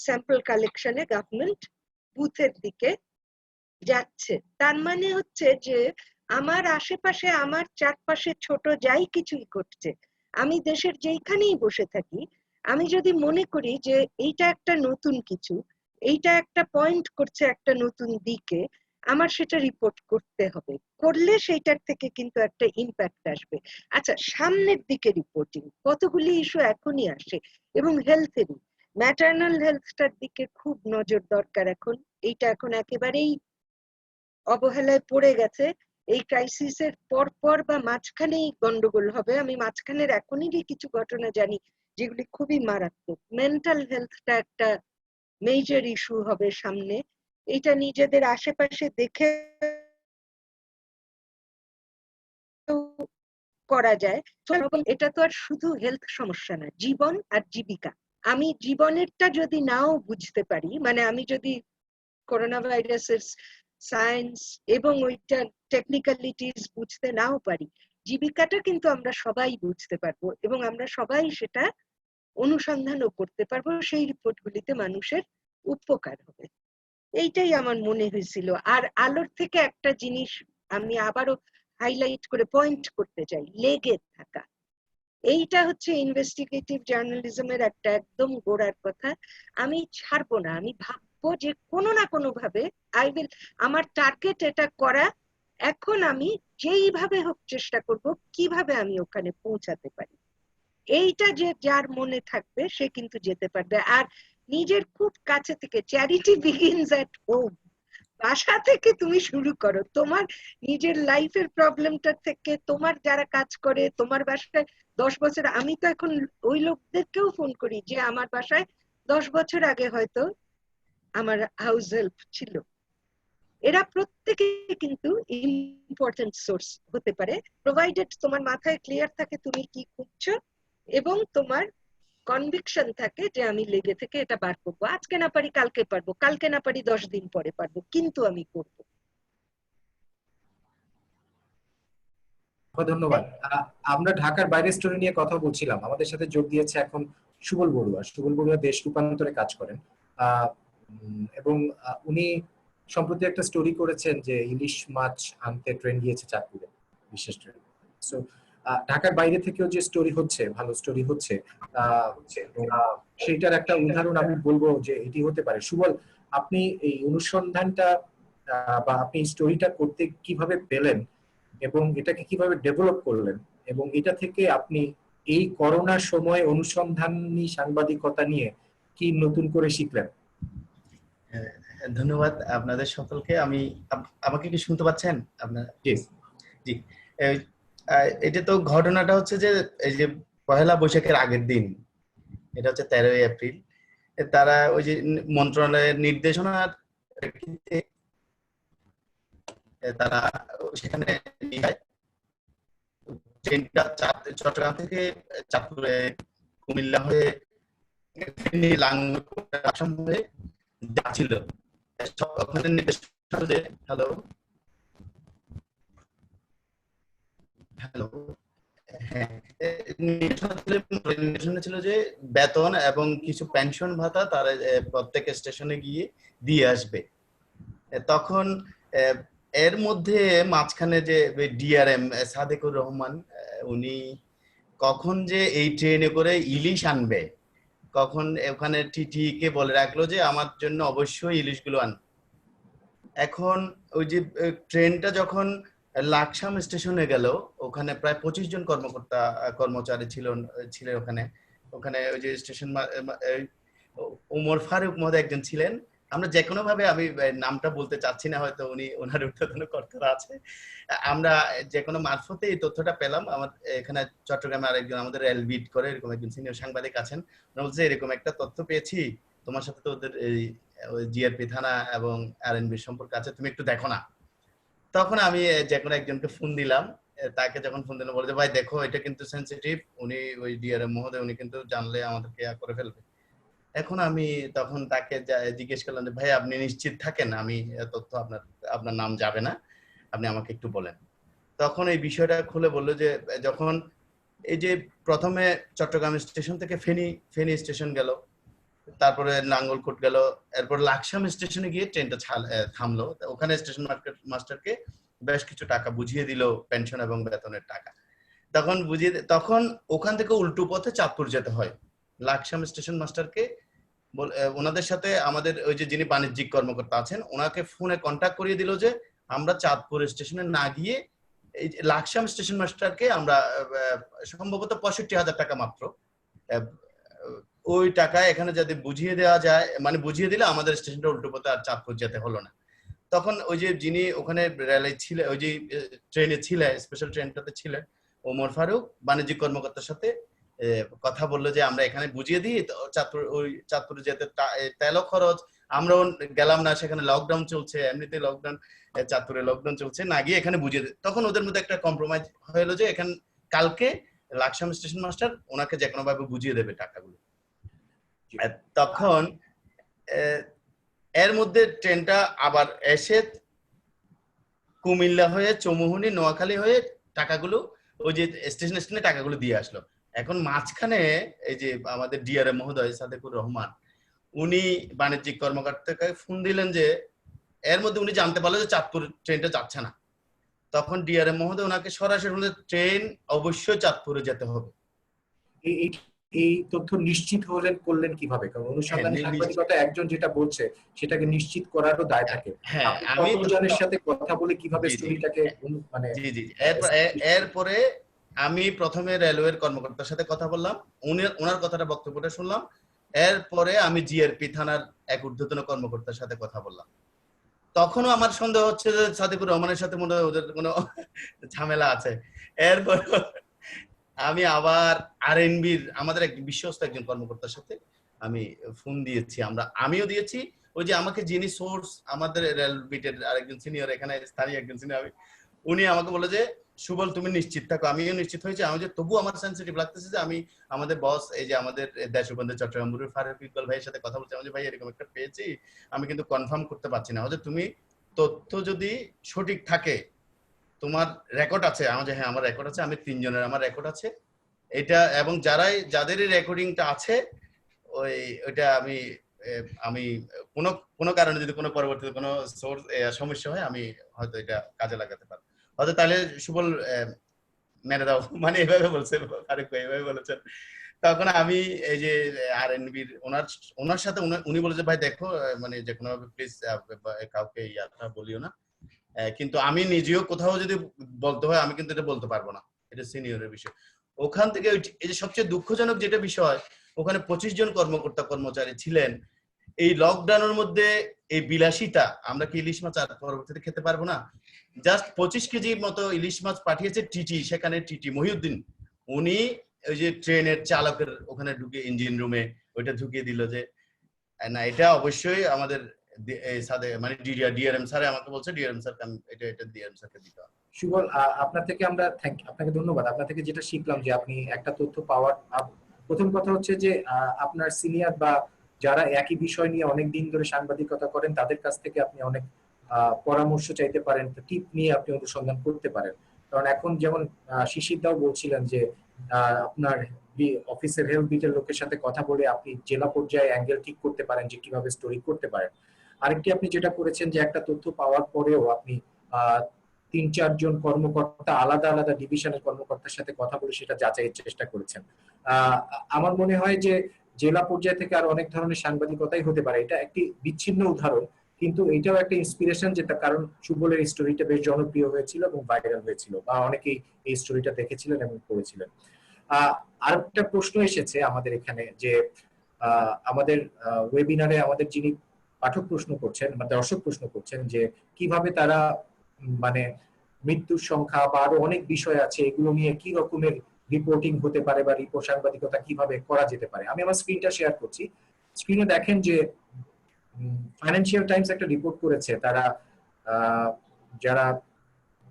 স্যাম্পল কালেকশনে গভর্নমেন্ট বুথের দিকে যাচ্ছে। তার মানে হচ্ছে যে আমার আশেপাশে, আমার চারপাশে ছোট যাই কিছুই ঘটছে, আমি দেশের যেইখানেই বসে থাকি, আমি যদি মনে করি যে এইটা একটা নতুন কিছু, এইটা একটা পয়েন্ট করছে একটা নতুন দিকে, আমার সেটা রিপোর্ট করতে হবে। করলে সেইটার থেকে কিন্তু একটা ইম্প্যাক্ট আসবে। আচ্ছা, সামনের দিকে রিপোর্টিং কতগুলি ইস্যু এখনই আসে, এবং হেলথেরই, ম্যাটারনাল হেলথটার দিকে খুব নজর দরকার এখন। এইটা এখন একেবারেই অবহেলায় পড়ে গেছে। এই ক্রাইসিসের পর বা মাঝখানেই গন্ডগোল হবে। আমি মাঝখানের এখনই কিছু ঘটনা জানি যেগুলি খুবই মারাত্মক। মেন্টাল হেলথটা একটা মেজর ইস্যু হবে সামনে। এটা নিজেদের আশেপাশে দেখে করা যায়। এটা তো আর শুধু হেলথ সমস্যা না, জীবন আর জীবিকা। আমি জীবনেরটা যদি নাও বুঝতে পারি, মানে আমি যদি করোনা ভাইরাসের সায়েন্স এবং ওইটার টেকনিক্যালিটিস বুঝতে নাও পারি, জীবিকাটা কিন্তু আমরা সবাই বুঝতে পারবো এবং আমরা সবাই সেটা অনুসন্ধানও করতে পারবো, সেই রিপোর্টগুলিতে মানুষের উপকার হবে। এইটাই আমার মনে হয়েছিল। আর আলোর থেকে একটা জিনিস আমি আবারও হাইলাইট করে পয়েন্ট করতে চাই, লেগে থাকা। এইটা হচ্ছে ইনভেস্টিগেটিভ জার্নালিজমের একটা একদম গোড়ার কথা। আমি ছাড়বো না, আমি ভাববো যে কোনো না কোনো ভাবে আমার টার্গেট এটা করা, এখন আমি যেইভাবে হোক চেষ্টা করব কিভাবে আমি ওখানে পৌঁছাতে পারি। এইটা যে যার মনে থাকবে সে কিন্তু যেতে পারবে। আর নিজের খুব কাছে থেকে, চ্যারিটি বিগিনস এট হোম, বাসা থেকে তুমি শুরু করো। তোমার নিজের লাইফের প্রবলেমটা থেকে, তোমার যারা কাজ করে তোমার বাসায় 10 বছর, আমি তো এখন ওই লোকদেরকেও ফোন করি যে আমার বাসায় 10 বছর আগে হয়তো আমার হাউস হেল্প ছিল। এরা প্রত্যেকে কিন্তু ইম্পর্টেন্ট সোর্স হতে পারে, প্রোভাইডেড তোমার মাথায় ক্লিয়ার থাকে তুমি কি খুঁজছো এবং তোমার কনভিকশন থাকে যে আমি লেগে থেকে এটা বার করবো। আজকে না পারি কালকে পারবো, কালকে না পারি 10 দিন পরে পারবো, কিন্তু আমি করবো। ধন্যবাদ। আমরা ঢাকার বাইরের স্টোরি নিয়ে কথা বলছিলাম, আমাদের সাথে যোগ দিয়েছে এখন সুবল বড়ুয়া। সুবল বড়ুয়া দেশ রূপান্তরে কাজ করেন এবং উনি সম্প্রতি একটা স্টোরি করেছেন যে ইলিশ মাছ আনতে ট্রেন গিয়েছে চাঁদপুরে, বিশেষ ট্রেন। সো ঢাকার বাইরে থেকেও যে স্টোরি হচ্ছে, ভালো স্টোরি হচ্ছে, সেইটার একটা উদাহরণ আমি বলবো যে এটি হতে পারে। সুবল, আপনি এই অনুসন্ধানটা বা আপনি স্টোরিটা করতে কিভাবে পেলেন এবং এটাকে কিভাবে ডেভেলপ করলেন, এবং এটা থেকে আপনি এই করোনার সময় অনুসন্ধানী সাংবাদিকতা নিয়ে কি নতুন করে শিখলেন? ধন্যবাদ আপনাদের সকলকে। আমাকে কি শুনতে পাচ্ছেন আপনারা? জি। এটা তো ঘটনাটা হচ্ছে যে এই যে পহেলা বৈশাখের আগের দিন, এটা হচ্ছে 13ই এপ্রিল, তারা ওই যে মন্ত্রণালয়ের নির্দেশনার প্রেক্ষিতে তারা সেখানে ট্রেনটা চট্টগ্রাম থেকে চাঁদপুরে কুমিল্লা হয়ে আসাম হয়ে যাচ্ছিল। হ্যালো হ্যালো হ্যাঁ, নির্দেশনা ছিল যে বেতন এবং কিছু পেনশন ভাতা তারা প্রত্যেক স্টেশনে গিয়ে দিয়ে আসবে। তখন এর মধ্যে মাঝখানে যে ডিআরএম সাদেকুর রহমান, উনি কখন যে এই ট্রেনে করে ইলিশ আনবে, কখন ওখানে টিটি কে বলে রাখলো যে আমার জন্য অবশ্যই ইলিশগুলো আন। এখন ওই যে ট্রেনটা যখন লাকসাম স্টেশনে গেল, ওখানে প্রায় 25 জন কর্মচারী ছিলেন ওখানে। ওই যে স্টেশন ওমর ফারুক মহোদয় একজন ছিলেন। আমরা যে কোনো ভাবে, আমি নামটা বলতে চাচ্ছি না, হয়তো ওনার ঊর্ধ্বতন কর্তারা আছে, আমরা যে কোনো মারফতে এই তথ্যটা পেলাম। আমার এখানে চট্টগ্রামে আরেকজন আমাদের রেলবিট করে এরকম একজন সিনিয়র সাংবাদিক আছেন, ওরা বলছে এরকম একটা তথ্য পেয়েছি, তোমার সাথে তো ওদের এই জিআরপি থানা এবং আরএনবি সম্পর্ক আছে, তুমি একটু দেখো না। তখন আমি যে কোনো একজনকে ফোন দিলাম, তাকে যখন ফোন দিলাম বলে যে ভাই দেখো এটা কিন্তু সেন্সিটিভ, উনি ওই ডিআরএম মহোদয় উনি কিন্তু জানলে আমাদেরকে করে ফেলবে। এখন আমি তখন তাকে জিজ্ঞেস করলাম যে ভাই আপনি নিশ্চিত থাকেন আমি তথ্য আপনার নাম যাবে না, আপনি আমাকে একটু বলেন। তখন এই বিষয়টা খুলে বললো যে যখন এই যে প্রথমে চট্টগ্রাম স্টেশন থেকে ফেনী স্টেশন গেল, তারপরে নাঙ্গলকোট গেল, এরপর লাকসাম স্টেশনে গিয়ে ট্রেনটা থামলো। ওখানে স্টেশন মাস্টারকে বেশ কিছু টাকা বুঝিয়ে দিল, পেনশন এবং বেতনের টাকা। তখন ওখান থেকে উল্টো পথে চাঁদপুর যেতে হয়। লাকসাম স্টেশন মাস্টারকে ওনাদের সাথে আমাদের ওই যে যিনি বাণিজ্যিক কর্মকর্তা আছেন ওনাকে ফোনে কন্ট্যাক্ট করিয়ে দিল যে আমরা চাঁদপুর স্টেশনে না গিয়ে এই লাকসাম স্টেশন মাস্টারকে আমরা সম্ভবত 65,000 টাকা মাত্র, ওই টাকা এখানে যাতে বুঝিয়ে দেওয়া যায়, মানে বুঝিয়ে দিলে আমাদের স্টেশনটা উল্টো পথে আর চাঁদপুর যেতে হলো না। তখন ওই যে যিনি ওখানে রেলে ছিলেন, ওই যে ট্রেনে ছিলেন, স্পেশাল ট্রেনটাতে ছিলেন, ওমর ফারুক বাণিজ্যিক কর্মকর্তার সাথে কথা বললো যে আমরা এখানে বুঝিয়ে দিই, চাঁদপুরে যেতে তেলও খরচ, আমরাও গেলাম না, সেখানে লকডাউন চলছে, এমনিতে লকডাউন, চাঁদপুরে লকডাউন চলছে, না গিয়ে এখানে বুঝিয়ে দিই। তখন ওদের মধ্যে একটা কম্প্রোমাইজ হলো যে এখানে কালকে লাকসাম স্টেশন মাস্টার ওনাকে যে কোনো ভাবে বুঝিয়ে দেবে টাকাগুলো। তখন এর মধ্যে ট্রেনটা আবার এসে কুমিল্লা হয়ে চৌমুহনী নোয়াখালী হয়ে টাকাগুলো ওই যে স্টেশনে টাকাগুলো দিয়ে আসলো। এখন মাঝখানে এই যে আমাদের ডিআরএম মহোদয় সাদেকুর রহমান উনি বাণিজ্যিক কর্মকর্তাকে ফোন দিলেন যে এর মধ্যে উনি জানতে পারলো যে চাঁদপুর ট্রেনটা যাচ্ছে না। তখন ডিআরএম মহোদয় ওনাকে সরাসরি বললেন ট্রেন অবশ্যই চাঁদপুরে যেতে হবে। এই তথ্য নিশ্চিত করলেন কিভাবে? কারণ অনুসন্ধানী সাংবাদিকতা একজন যেটা বলছে সেটাকে নিশ্চিত করারও দায় থাকে। হ্যাঁ, আমি কতজনের সাথে কথা বলে কিভাবে স্টোরিটাকে মানে জি এরপরে আমি প্রথমে রেলওয়ের কর্মকর্তার সাথে কথা বললাম, ওনার কথাটা বক্তব্যটা শুনলাম। এরপরে আমি জিআরপি থানার এক ঊর্ধ্বতন কর্মকর্তার সাথে কথা বললাম। তখনও আমার সন্দেহ হচ্ছে যে সাদেকুর রহমানের সাথে মনে হয় ওদের কোনো ঝামেলা আছে। এরপর আমি আবার আরএনবির আমাদের এক বিশ্বস্ত একজন কর্মকর্তার সাথে আমি ফোন দিয়েছি, আমিও দিয়েছি। ওই যে আমাকে যিনি সোর্স আমাদের রেল বিটের আরেকজন সিনিয়র, এখানে স্থানীয় একজন সিনিয়র, উনি আমাকে বলে যে সুবল তুমি নিশ্চিত থাকো। আমিও নিশ্চিত হয়েছি। আমি যে তবু আমার সেন্সিটিভ লাগতেছে যে আমি আমাদের বস এই যে আমাদের দেশবন্ধু চট্টগ্রাম ব্যুরোর ফারুক ইকবাল ভাইয়ের সাথে কথা বলছি। আমি যে ভাই এরকম একটা পেয়েছি, আমি কিন্তু কনফার্ম করতে পারছি না। যে তুমি তথ্য যদি সঠিক থাকে, তোমার রেকর্ড আছে? আমার যে হ্যাঁ আমার রেকর্ড আছে, আমি 3 জনের আমার রেকর্ড আছে এটা, এবং যাদের রেকর্ডিংটা আছে ওইটা আমি কোনো কারণে যদি কোনো পরবর্তীতে কোনো সোর্স সমস্যা হয় আমি হয়তো এটা কাজে লাগাতে পারবো। হয়তো তাহলে সুবল মেনে দাও, মানে এভাবে বলছে ফারুক ভাই, এভাবে বলেছেন। তখন আমি এই যে আরএনবির ওনার সাথে উনি বলেছে ভাই দেখো মানে যে কোনো ভাবে প্লিজ কাউকে ইয়াটা বলিও না, কিন্তু আমি নিজেও কোথাও যদি বলতে হয় আমি কিন্তু এটা বলতে পারবো না, এটা সিনিয়রের বিষয়। ওখান থেকে এই যে সবচেয়ে দুঃখজনক যেটা বিষয়, ওখানে 25 জন কর্মকর্তা কর্মচারী ছিলেন। এই লকডাউনের মধ্যে এই বিলাসিতা, আমরা কি ইলিশ মাছ আর পরবর্তীতে খেতে পারবো না? জাস্ট 25 কেজি মতো ইলিশ মাছ পাঠিয়েছে টিটি, সেখানে টিটি মহিউদ্দিন উনি ওই যে ট্রেনের চালকের ওখানে ঢুকে ইঞ্জিন রুমে ওইটা ঢুকিয়ে দিল যে না এটা অবশ্যই আমাদের মানে ডিআরএম স্যার আমাকে বলছে, ডিআরএম স্যার এটা ডিআরএম স্যারকে দিতে হবে। সুবল, আপনাকে ধন্যবাদ। আপনার থেকে যেটা শিখলাম যে আপনি একটা তথ্য পাওয়ার প্রথম কথা হচ্ছে যে আপনার সিনিয়র বা যারা একই বিষয় নিয়ে অনেক দিন ধরে সাংবাদিকতা করেন তাদের কাছ থেকে আপনি অনেক পরামর্শ চাইতে পারেন, টিপ নিয়ে আপনি অনুসন্ধান করতে পারেন। কারণ এখন যেমন শিশির দাও বলছিলেন যে আপনার অফিসের হেলথ বিটের লোকের সাথে কথা বলে আপনি জেলা পর্যায়ে অ্যাঙ্গেল ঠিক করতে পারেন যে কিভাবে স্টোরি করতে পারেন। আরেকটি আপনি যেটা করেছেন যে একটা তথ্য পাওয়ার পরেও আপনি 3-4 জন কর্মকর্তা আলাদা আলাদা ডিভিশনের কর্মকর্তার সাথে কথা বলে সেটা যাচাইয়ের চেষ্টা করেছেন। আমার মনে হয় যে জেলা পর্যায়ে থেকে আর অনেক ধরনের সাংবাদিকতাই হতে পারে। এটা একটি বিচ্ছিন্ন উদাহরণ, কিন্তু এটাও একটা ইন্সপিরেশন, যেটা কারণ সুবলের স্টোরিটা বেশ জনপ্রিয় হয়েছিল এবং ভাইরাল হয়েছিল, বা অনেকেই এই স্টোরিটা দেখেছিলেন এবং পড়েছিলেন। আর একটা প্রশ্ন এসেছে আমাদের এখানে যে আমাদের ওয়েবিনারে আমাদের যিনি পাঠক প্রশ্ন করছেন বা দর্শক প্রশ্ন করছেন যে কিভাবে তারা মানে মৃত্যুর সংখ্যা বা আরো অনেক বিষয় আছে এগুলো নিয়ে কি রকমের রিপোর্টিং হতে পারে বা রিপোর্ট সাংবাদিকতা কিভাবে করা যেতে পারে। আমি আমার স্ক্রিনটা শেয়ার করছি। স্ক্রিনে দেখেন যে ফাইন্যান্সিয়াল টাইমস একটা রিপোর্ট করেছে। তারা যারা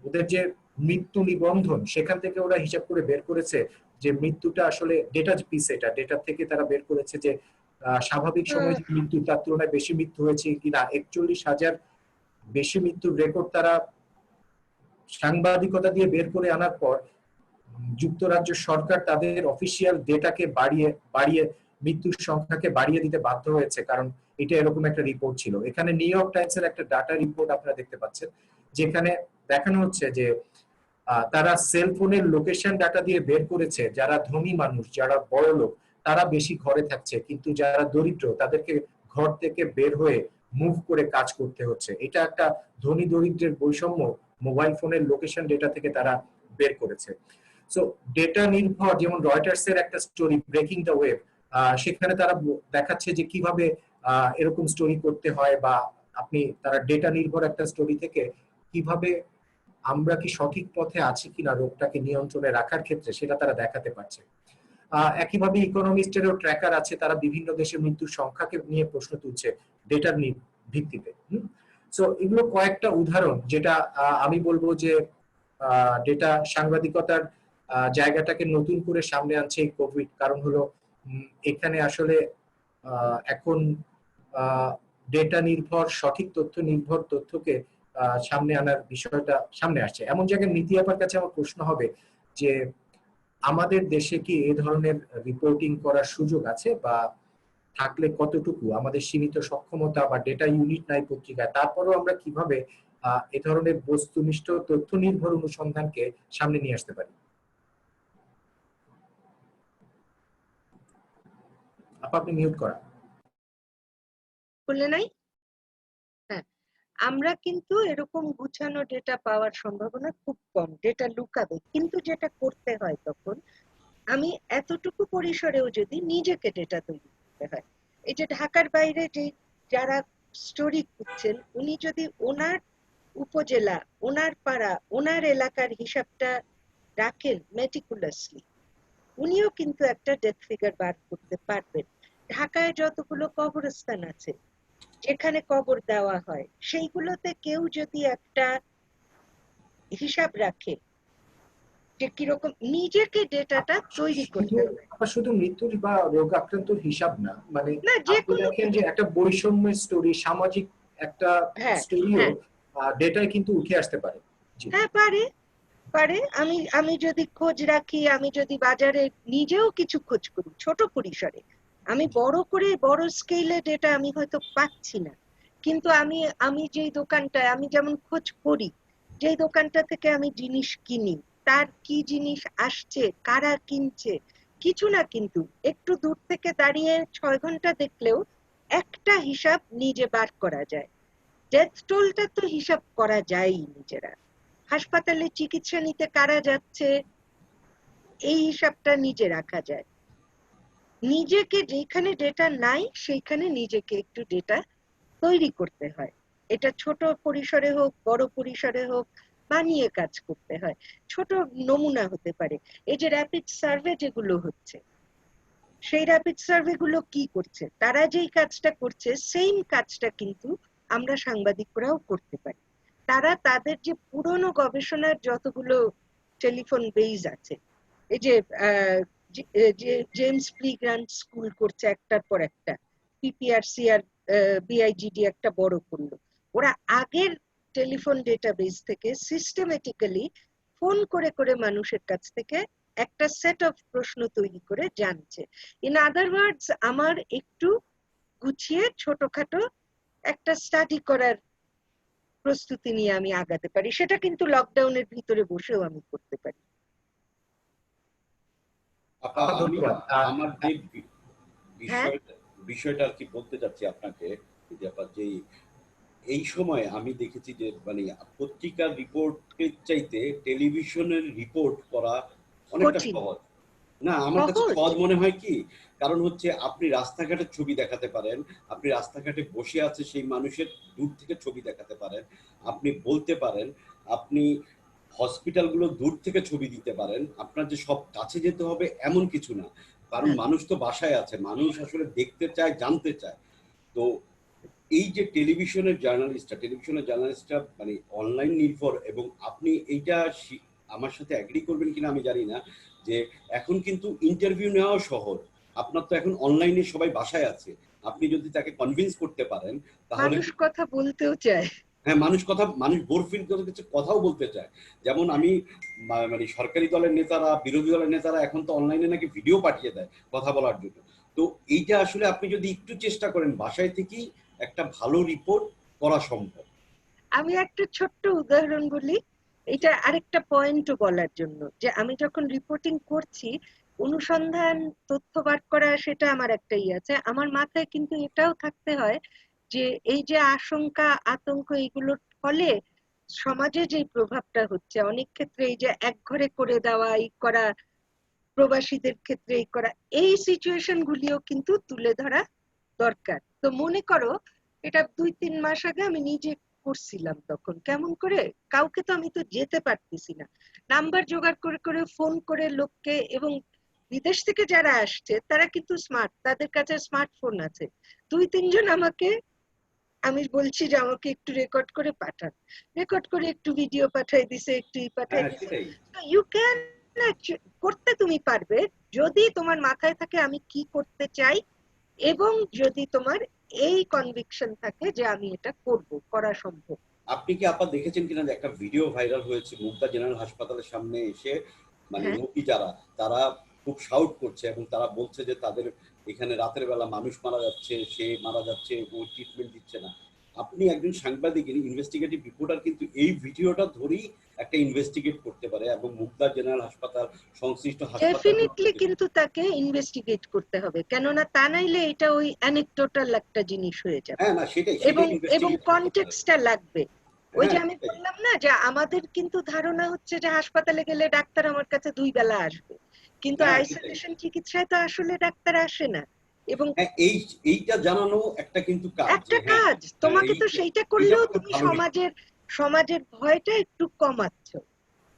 ওদের যে মৃত্যু নিবন্ধন সেখান থেকে ওরা হিসাব করে বের করেছে যে মৃত্যুটা আসলে ডেটা পিস, এটা ডেটা থেকে তারা বের করেছে যে স্বাভাবিক সময় মৃত্যু তার তুলনায় বেশি মৃত্যু হয়েছে কিনা। 41,000 বেশি মৃত্যুর রেকর্ড তারা সাংবাদিকতা দিয়ে বের করে আনার পর যুক্তরাজ্য সরকার তাদের অফিসিয়াল ডেটাকে বাড়িয়ে মৃত্যুর সংখ্যাকে বাড়িয়ে দিতে বাধ্য হয়েছে, কারণ এটা এরকম একটা রিপোর্ট ছিল। এখানে নিউ ইয়র্ক টাইমসের একটা ডাটা রিপোর্ট আপনারা দেখতে পাচ্ছেন, যেখানে দেখানো হচ্ছে যে তারা সেলফোনের লোকেশন ডাটা দিয়ে বের করেছে যারা ধনী মানুষ, যারা বড় লোক তারা বেশি ঘরে থাকছে, কিন্তু যারা দরিদ্র তাদেরকে ঘর থেকে বের হয়ে মুভ করে কাজ করতে হচ্ছে। এটা একটা ধনী দরিদ্রের বৈষম্য মোবাইল ফোনের লোকেশন ডেটা থেকে তারা বের করেছে। সো ডেটা নির্ভর, যেমন রয়টার্স এর একটা স্টোরি ব্রেকিং দ্য ওয়েব, সেখানে তারা দেখাচ্ছে যে কিভাবে এরকম স্টোরি করতে হয়, বা তারা ডেটা নির্ভর একটা স্টোরি থেকে কিভাবে আমরা কি সঠিক পথে আছি কিনা রোগটাকে নিয়ন্ত্রণে রাখার ক্ষেত্রে সেটা তারা দেখাতে পারছে। একইভাবে ইকোনমিস্টেরও ট্র্যাকার আছে, তারা বিভিন্ন দেশের মৃত্যুর সংখ্যাকে নিয়ে প্রশ্ন তুলছে ডেটার ভিত্তিতে। সো এগুলো কয়েকটা উদাহরণ যেটা আমি বলবো যে ডেটা সাংবাদিকতার জায়গাটাকে নতুন করে সামনে আনছে এই কোভিড। কারণ হলো এখানে আসলে এখন ডেটা নির্ভর সঠিক তথ্য নির্ভর তথ্যকে সামনে আনার বিষয়টা সামনে আসছে। এমন জায়গায় নীতি আপার কাছে আমার প্রশ্ন হবে যে আমাদের দেশে কি এই ধরনের রিপোর্টিং করার সুযোগ আছে, বা থাকলে কতটুকু? আমাদের সীমিত সক্ষমতা বা ডেটা ইউনিট নাই পত্রিকায়, তারপরেও আমরা কিভাবে এ ধরনের বস্তুনিষ্ঠ তথ্য নির্ভর অনুসন্ধানকে সামনে নিয়ে আসতে পারি? আপনি মিউট করা। বলে নাই? হ্যাঁ, আমরা কিন্তু এরকম গুছানো ডেটা পাওয়ার সম্ভাবনা খুব কম, ডেটা লুকাবে। কিন্তু যেটা করতে হয় তখন, আমি এতটুকু পরিসরেও যদি নিজেকে ডেটা তৈরি করতে হয়, এই যে ঢাকার বাইরে যে যারা স্টোরি খুঁজছেন, উনি যদি ওনার উপজেলা, ওনার পাড়া, ওনার এলাকার হিসাবটা রাখেন মেটিকুলাসলি, উনিও কিন্তু একটা ডেথ ফিগার বার করতে পারবেন। ঢাকায় যতগুলো কবরস্থান আছে যেখানে কবর দেওয়া হয়, সেইগুলোতে কেউ যদি একটা হিসাব রাখে যে কিরকম, নিজেকে ডেটাটা তৈরি করতে হবে। শুধু মৃত্যুর বা রোগ আক্রান্ত হিসাব না, মানে না, যে আপনি দেখেন যে একটা বৈষম্যের স্টোরি, সামাজিক একটা হ্যাঁ স্টোরিও হ্যাঁ ডেটায় কিন্তু উঠে আসতে পারে। জি। হ্যাঁ, পারে পারে। আমি যদি খোঁজ রাখি, আমি যদি বাজারে নিজেও কিছু খোঁজ করি ছোট পরিসরে, আমি বড় করে বড় স্কেলে ডেটা আমি হয়তো পাচ্ছি না, কিন্তু আমি আমি যেই দোকানটায়, আমি যেমন খোঁজ করি যেই দোকানটা থেকে আমি জিনিস কিনি, তার কি জিনিস আসছে, কারা কিনছে, কিছু না কিন্তু একটু দূর থেকে দাঁড়িয়ে 6 ঘন্টা দেখলেও একটা হিসাব নিজে বার করা যায়। ডেথ টোলটা তো হিসাব করা যায়ই নিজেরা। হাসপাতালে চিকিৎসা নিতে কারা যাচ্ছে, এই হিসাবটা নিজে রাখা যায়। নিজেকে যেখানে ডেটা নাই সেইখানে নিজেকে একটু ডেটা তৈরি করতে হয়। এটা ছোট পরিসরে হোক, বড় পরিসরে হোক, বানিয়ে কাজ করতে হয়। ছোট নমুনা হতে পারে এই যে র্যাপিড সার্ভে যেগুলো হচ্ছে, সেই র্যাপিড সার্ভে গুলো কি করছে, তারা যেই কাজটা করছে সেম কাজটা কিন্তু আমরা সাংবাদিকরাও করতে পারি। তারা তাদের যে পুরনো গবেষণার যতগুলো টেলিফোন বেজ আছে, এই যে যে জেমস প্লি গ্রান্ট স্কুল করছে একটার পর একটা, পিপিআরসি আর বিআইজিডি একটা বড় করলো, ওরা আগের টেলিফোন ডেটাবেস থেকে সিস্টেমেটিক্যালি ফোন করে করে মানুষের কাছ থেকে একটা সেট অফ প্রশ্ন তৈরি করে জানছে। ইন আদার ওয়ার্ডস, আমার একটু গুছিয়ে ছোটখাটো একটা স্টাডি করার প্রস্তুতি নিয়ে আমি আগাতে পারি। সেটা কিন্তু লকডাউনের ভিতরে বসেও আমি করতে পারি। আমি আমার যে হ্যাঁ, বিষয়টা আর কি বলতে চাচ্ছি আপনাকে, যে যে এই সময় আমি দেখেছি যে মানে পত্রিকার রিপোর্টের চাইতে টেলিভিশনের রিপোর্ট করা অনেকটা কঠিন। সহজ। না, আমার কাছে সহজ। সহজ মনে হয় কি, কারণ হচ্ছে আপনি রাস্তাঘাটের ছবি দেখাতে পারেন, আপনি রাস্তাঘাটে বসে আছে সেই মানুষের দূর থেকে ছবি দেখাতে পারেন, আপনি বলতে পারেন, আপনি হসপিটালগুলো দূর থেকে ছবি দিতে পারেন। আপনার যে সব কাছে যেতে হবে এমন কিছু না, কারণ মানুষ তো বাসায় আছে, মানুষ আসলে দেখতে চায়, জানতে চায়। তো এই যে টেলিভিশনের জার্নালিস্টরা মানে অনলাইন নির্ভর, এবং আপনি এইটা আমার সাথে অ্যাগ্রি করবেন কিনা আমি জানি না, যে এখন কিন্তু ইন্টারভিউ নেওয়াও সহজ। আপনার তো এখন অনলাইনে সবাই বাসায় আছে, আপনি যদি তাকে কনভিন্স করতে পারেন তাহলে মানুষ কথা বলতেও চায়। হ্যাঁ, মানুষ বোর ফিল করতে, কথাও বলতে চায়। যেমন আমি মানে সরকারি দলের নেতারা, বিরোধী দলের নেতারা এখন তো অনলাইনে নাকি ভিডিও পাঠিয়ে দেয় কথা বলার জন্য। তো এইটা আসলে আপনি যদি একটু চেষ্টা করেন, বাসায় থেকেই একটা ভালো রিপোর্ট করা সম্ভব। আমি একটা ছোট্ট উদাহরণ বলি, এটা আরেকটা পয়েন্টও বলার জন্য, যে আমি যখন রিপোর্টিং করছি, অনুসন্ধান তথ্য বার করা, সেটা আমার একটা আছে, আমার মাথায় কিন্তু এটাও থাকতে হয় যে এই যে আশঙ্কা, আতঙ্ক, এগুলোর ফলে সমাজে যে প্রভাবটা হচ্ছে, অনেক ক্ষেত্রে এই যে একঘরে করে দেওয়া, এই করা, প্রবাসীদের ক্ষেত্রে এই করা, এই সিচুয়েশন গুলিও কিন্তু তুলে ধরা দরকার। তো মনে করো এটা 2-3 মাস আগে আমি নিজে করছিলাম, তখন কেমন করে, কাউকে তো আমি তো যেতে পারতেছি না, নাম্বার জোগাড় করে করে ফোন করে লোককে, এবং বিদেশ থেকে যারা আসছে তারা কিন্তু স্মার্ট, তাদের কাছে স্মার্টফোন আছে, 2-3 জন আমাকে, আমি বলছি যে আমাকে একটু রেকর্ড করে পাঠান, রেকর্ড করে একটু ভিডিও পাঠাই দিছে, একটু পাঠাই দিছে। ইউ ক্যান, করতে তুমি পারবে যদি তোমার মাথায় থাকে আমি কি করতে চাই, এবং যদি তোমার এই কনভিকশন থাকে যে আমি এটা করব, করা সম্ভব। আপনি কি দেখেছেন কিনা যে একটা ভিডিও ভাইরাল হয়েছে, মুগদা জেনারেল হাসপাতালের সামনে এসে মানে হ্যাঁ। রোগী যারা, তারা খুব শাউট করছে এবং তারা বলছে যে তাদের এখানে রাতের বেলা মানুষ মারা যাচ্ছে, সে মারা যাচ্ছে, ও ট্রিটমেন্ট দিচ্ছে না। আপনি একজন সাংবাদিক, ইনভেস্টিগেটিভ রিপোর্টার কিন্তু এই ভিডিওটা ধরেই একটা ইনভেস্টিগেট করতে পারে এবং মুগদা জেনারেল হাসপাতাল সংশ্লিষ্ট হাসপাতাল ডেফিনেটলি কিন্তু তাকে ইনভেস্টিগেট করতে হবে, কেননা তা নাইলে এটা ওই অ্যানেকডোটাল একটা জিনিস হয়ে যাবে। হ্যাঁ না সেটাই এবং ইনভেস্টিগেট করতে পারে। কনটেক্সটটা লাগবে। ওই যে হ্যাঁ আমি সেটাই। বললাম না যে আমাদের কিন্তু ধারণা হচ্ছে যে হাসপাতালে গেলে ডাক্তার আমার কাছে 2 বেলা আসবে, কিন্তু হ্যাঁ, সেটাই। আইসোলেশন চিকিৎসায় তো আসলে ডাক্তার আসে না। এবং হ্যাঁ এইটা জানানো একটা কিন্তু কাজ, একটা যে হ্যাঁ কাজ তোমাকে তো সেইটা এইটা করলেও খুব তুমি ভালো দিক। সমাজের ভয়টা একটু কমাচ্ছ।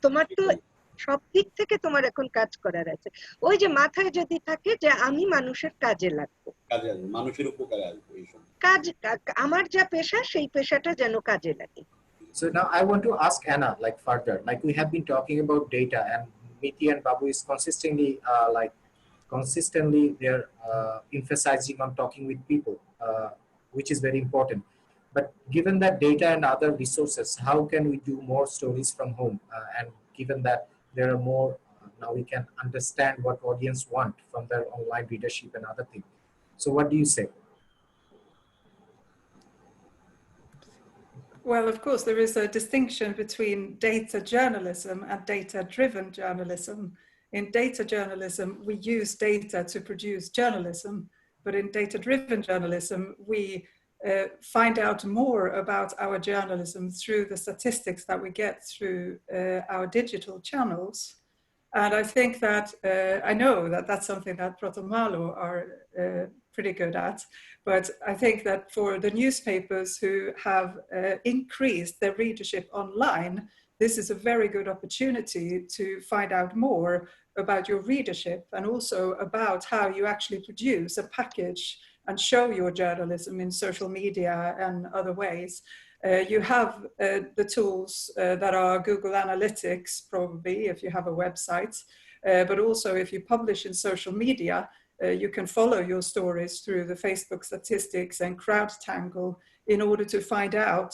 তোমার তো সেটাই। সব দিক থেকে তোমার এখন কাজ করার আছে। ওই যে মাথায় যদি থাকে যে আমি মানুষের কাজে লাগবো, কাজে আসবে, মানুষের উপকারে আসবে এই সময়। আমার যা পেশা সেই পেশাটা যেন কাজে লাগে। So now I want to ask Anna, like further, like we have been talking about data, and Miti and Babu is consistently they're emphasizing on talking with people, which is very important. But given that data and other resources, how can we do more stories from home? And given that there are more, now we can understand what audience want from their online readership and other things. So what do you say? Well, of course, there is a distinction between data journalism and data-driven journalism. In data journalism, we use data to produce journalism, but in data-driven journalism, we find out more about our journalism through the statistics that we get through our digital channels. And I think that, I know that that's something that Proto Malo are pretty good at, but I think that for the newspapers who have increased their readership online, this is a very good opportunity to find out more about your readership and also about how you actually produce a package and show your journalism in social media and other ways. You have the tools that are Google Analytics, probably, if you have a website, but also if you publish in social media, you can follow your stories through the Facebook statistics and CrowdTangle in order to find out.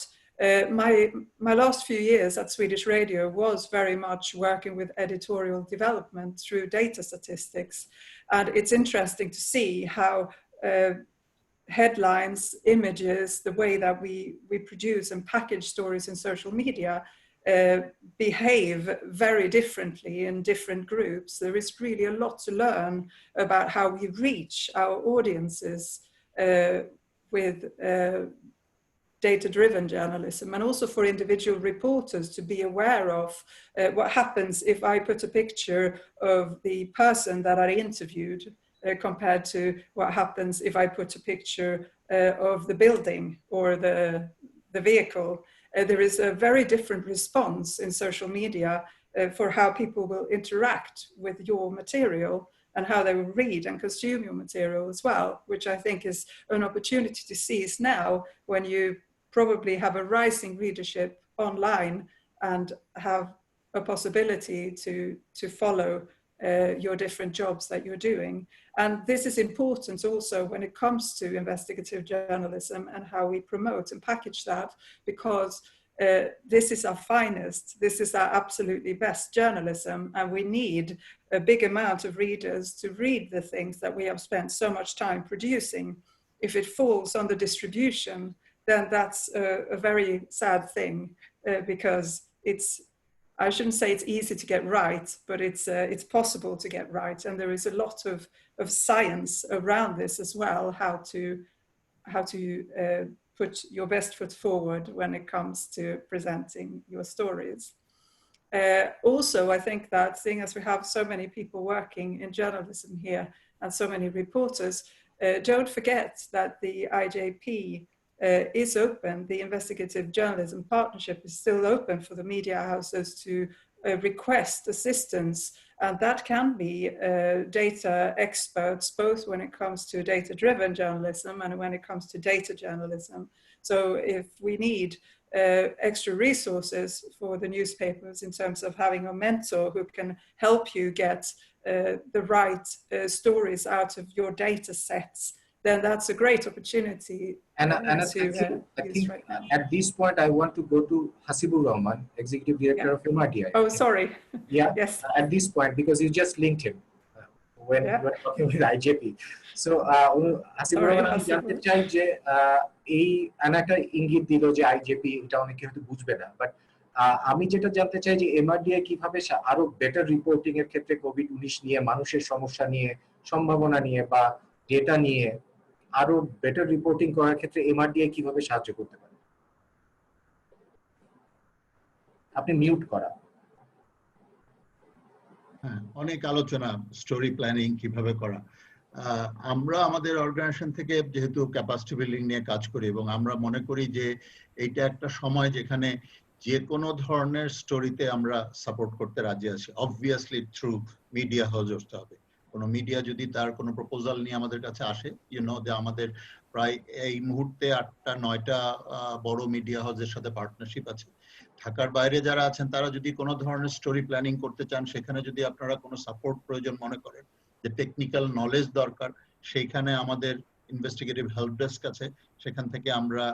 My last few years at Swedish Radio was very much working with editorial development through data statistics. And it's interesting to see how headlines, images, the way that we produce and package stories in social media behave very differently in different groups. There is really a lot to learn about how we reach our audiences with data-driven journalism, and also for individual reporters to be aware of what happens if I put a picture of the person that I interviewed compared to what happens if I put a picture of the building or the vehicle. There is a very different response in social media for how people will interact with your material and how they will read and consume your material as well, which I think is an opportunity to seize now when you probably have a rising readership online and have a possibility to follow your different jobs that you're doing. And this is important also when it comes to investigative journalism and how we promote and package that, because this is our finest, this is our absolutely best journalism, and we need a big amount of readers to read the things that we have spent so much time producing. If it falls on the distribution, then that's a very sad thing, because I shouldn't say it's easy to get right, but it's possible to get right. And there is a lot of science around this as well, how to put your best foot forward when it comes to presenting your stories. Also, I think that seeing as we have so many people working in journalism here and so many reporters, don't forget that the IJP is open. The Investigative Journalism Partnership is still open for the media houses to request assistance, and that can be data experts, both when it comes to data-driven journalism and when it comes to data journalism. So if we need extra resources for the newspapers in terms of having a mentor who can help you get the right stories out of your data sets, then that's a great opportunity Anna, to thank you. I use think right now. at this point, I want to go to Hasibur Rahman, Executive Director of MRDI. Oh, sorry. Yeah, Yes. at this point, because you just linked him when Yeah. you were talking with IJP. So, Hasibur Sorry, Rahman, আমি Hasibur. জানতে চাই যে এই একটা ইঙ্গিত দিল যে আইজেপি এটা অনেকে হয়তো বুঝবে না, বাট আমি যেটা জানতে চাই যে এমআরডিআই কিভাবে আরো বেটার রিপোর্টিং এর ক্ষেত্রে কোভিড-19 নিয়ে, মানুষের সমস্যা নিয়ে, সম্ভাবনা নিয়ে বা ডেটা নিয়ে আরো বেটার রিপোর্টিং করার ক্ষেত্রে এমআরডিআই কিভাবে সাহায্য করতে পারে? আপনি মিউট করা। হ্যাঁ, অনেক আলোচনা স্টোরি প্ল্যানিং কিভাবে করা। আমরা আমাদের অর্গানাইজেশন থেকে যেহেতু ক্যাপাসিটি বিল্ডিং নিয়ে কাজ করি এবং আমরা মনে করি যে এইটা একটা সময় যেখানে যে কোনো ধরনের স্টোরিতে আমরা সাপোর্ট করতে রাজি আছি, অবভিয়াসলি থ্রু মিডিয়া হাউস হতে হবে। কোনো মিডিয়া যদি তার কোনো প্রপোজাল নিয়ে আমাদের কাছে আসে, যে আমাদের প্রায় এই মুহূর্তে 8টা-9টা বড় মিডিয়া হাউসের সাথে পার্টনারশিপ আছে। ঢাকার বাইরে যারা আছেন তারা যদি কোনো ধরনের স্টোরি প্ল্যানিং করতে চান, সেখানে যদি আপনারা কোনো সাপোর্ট প্রয়োজন মনে করেন, যে টেকনিক্যাল নলেজ দরকার, সেইখানে আমাদের ইনভেস্টিগেটিভ হেল্প ডেস্ক আছে, সেখান থেকে আমরা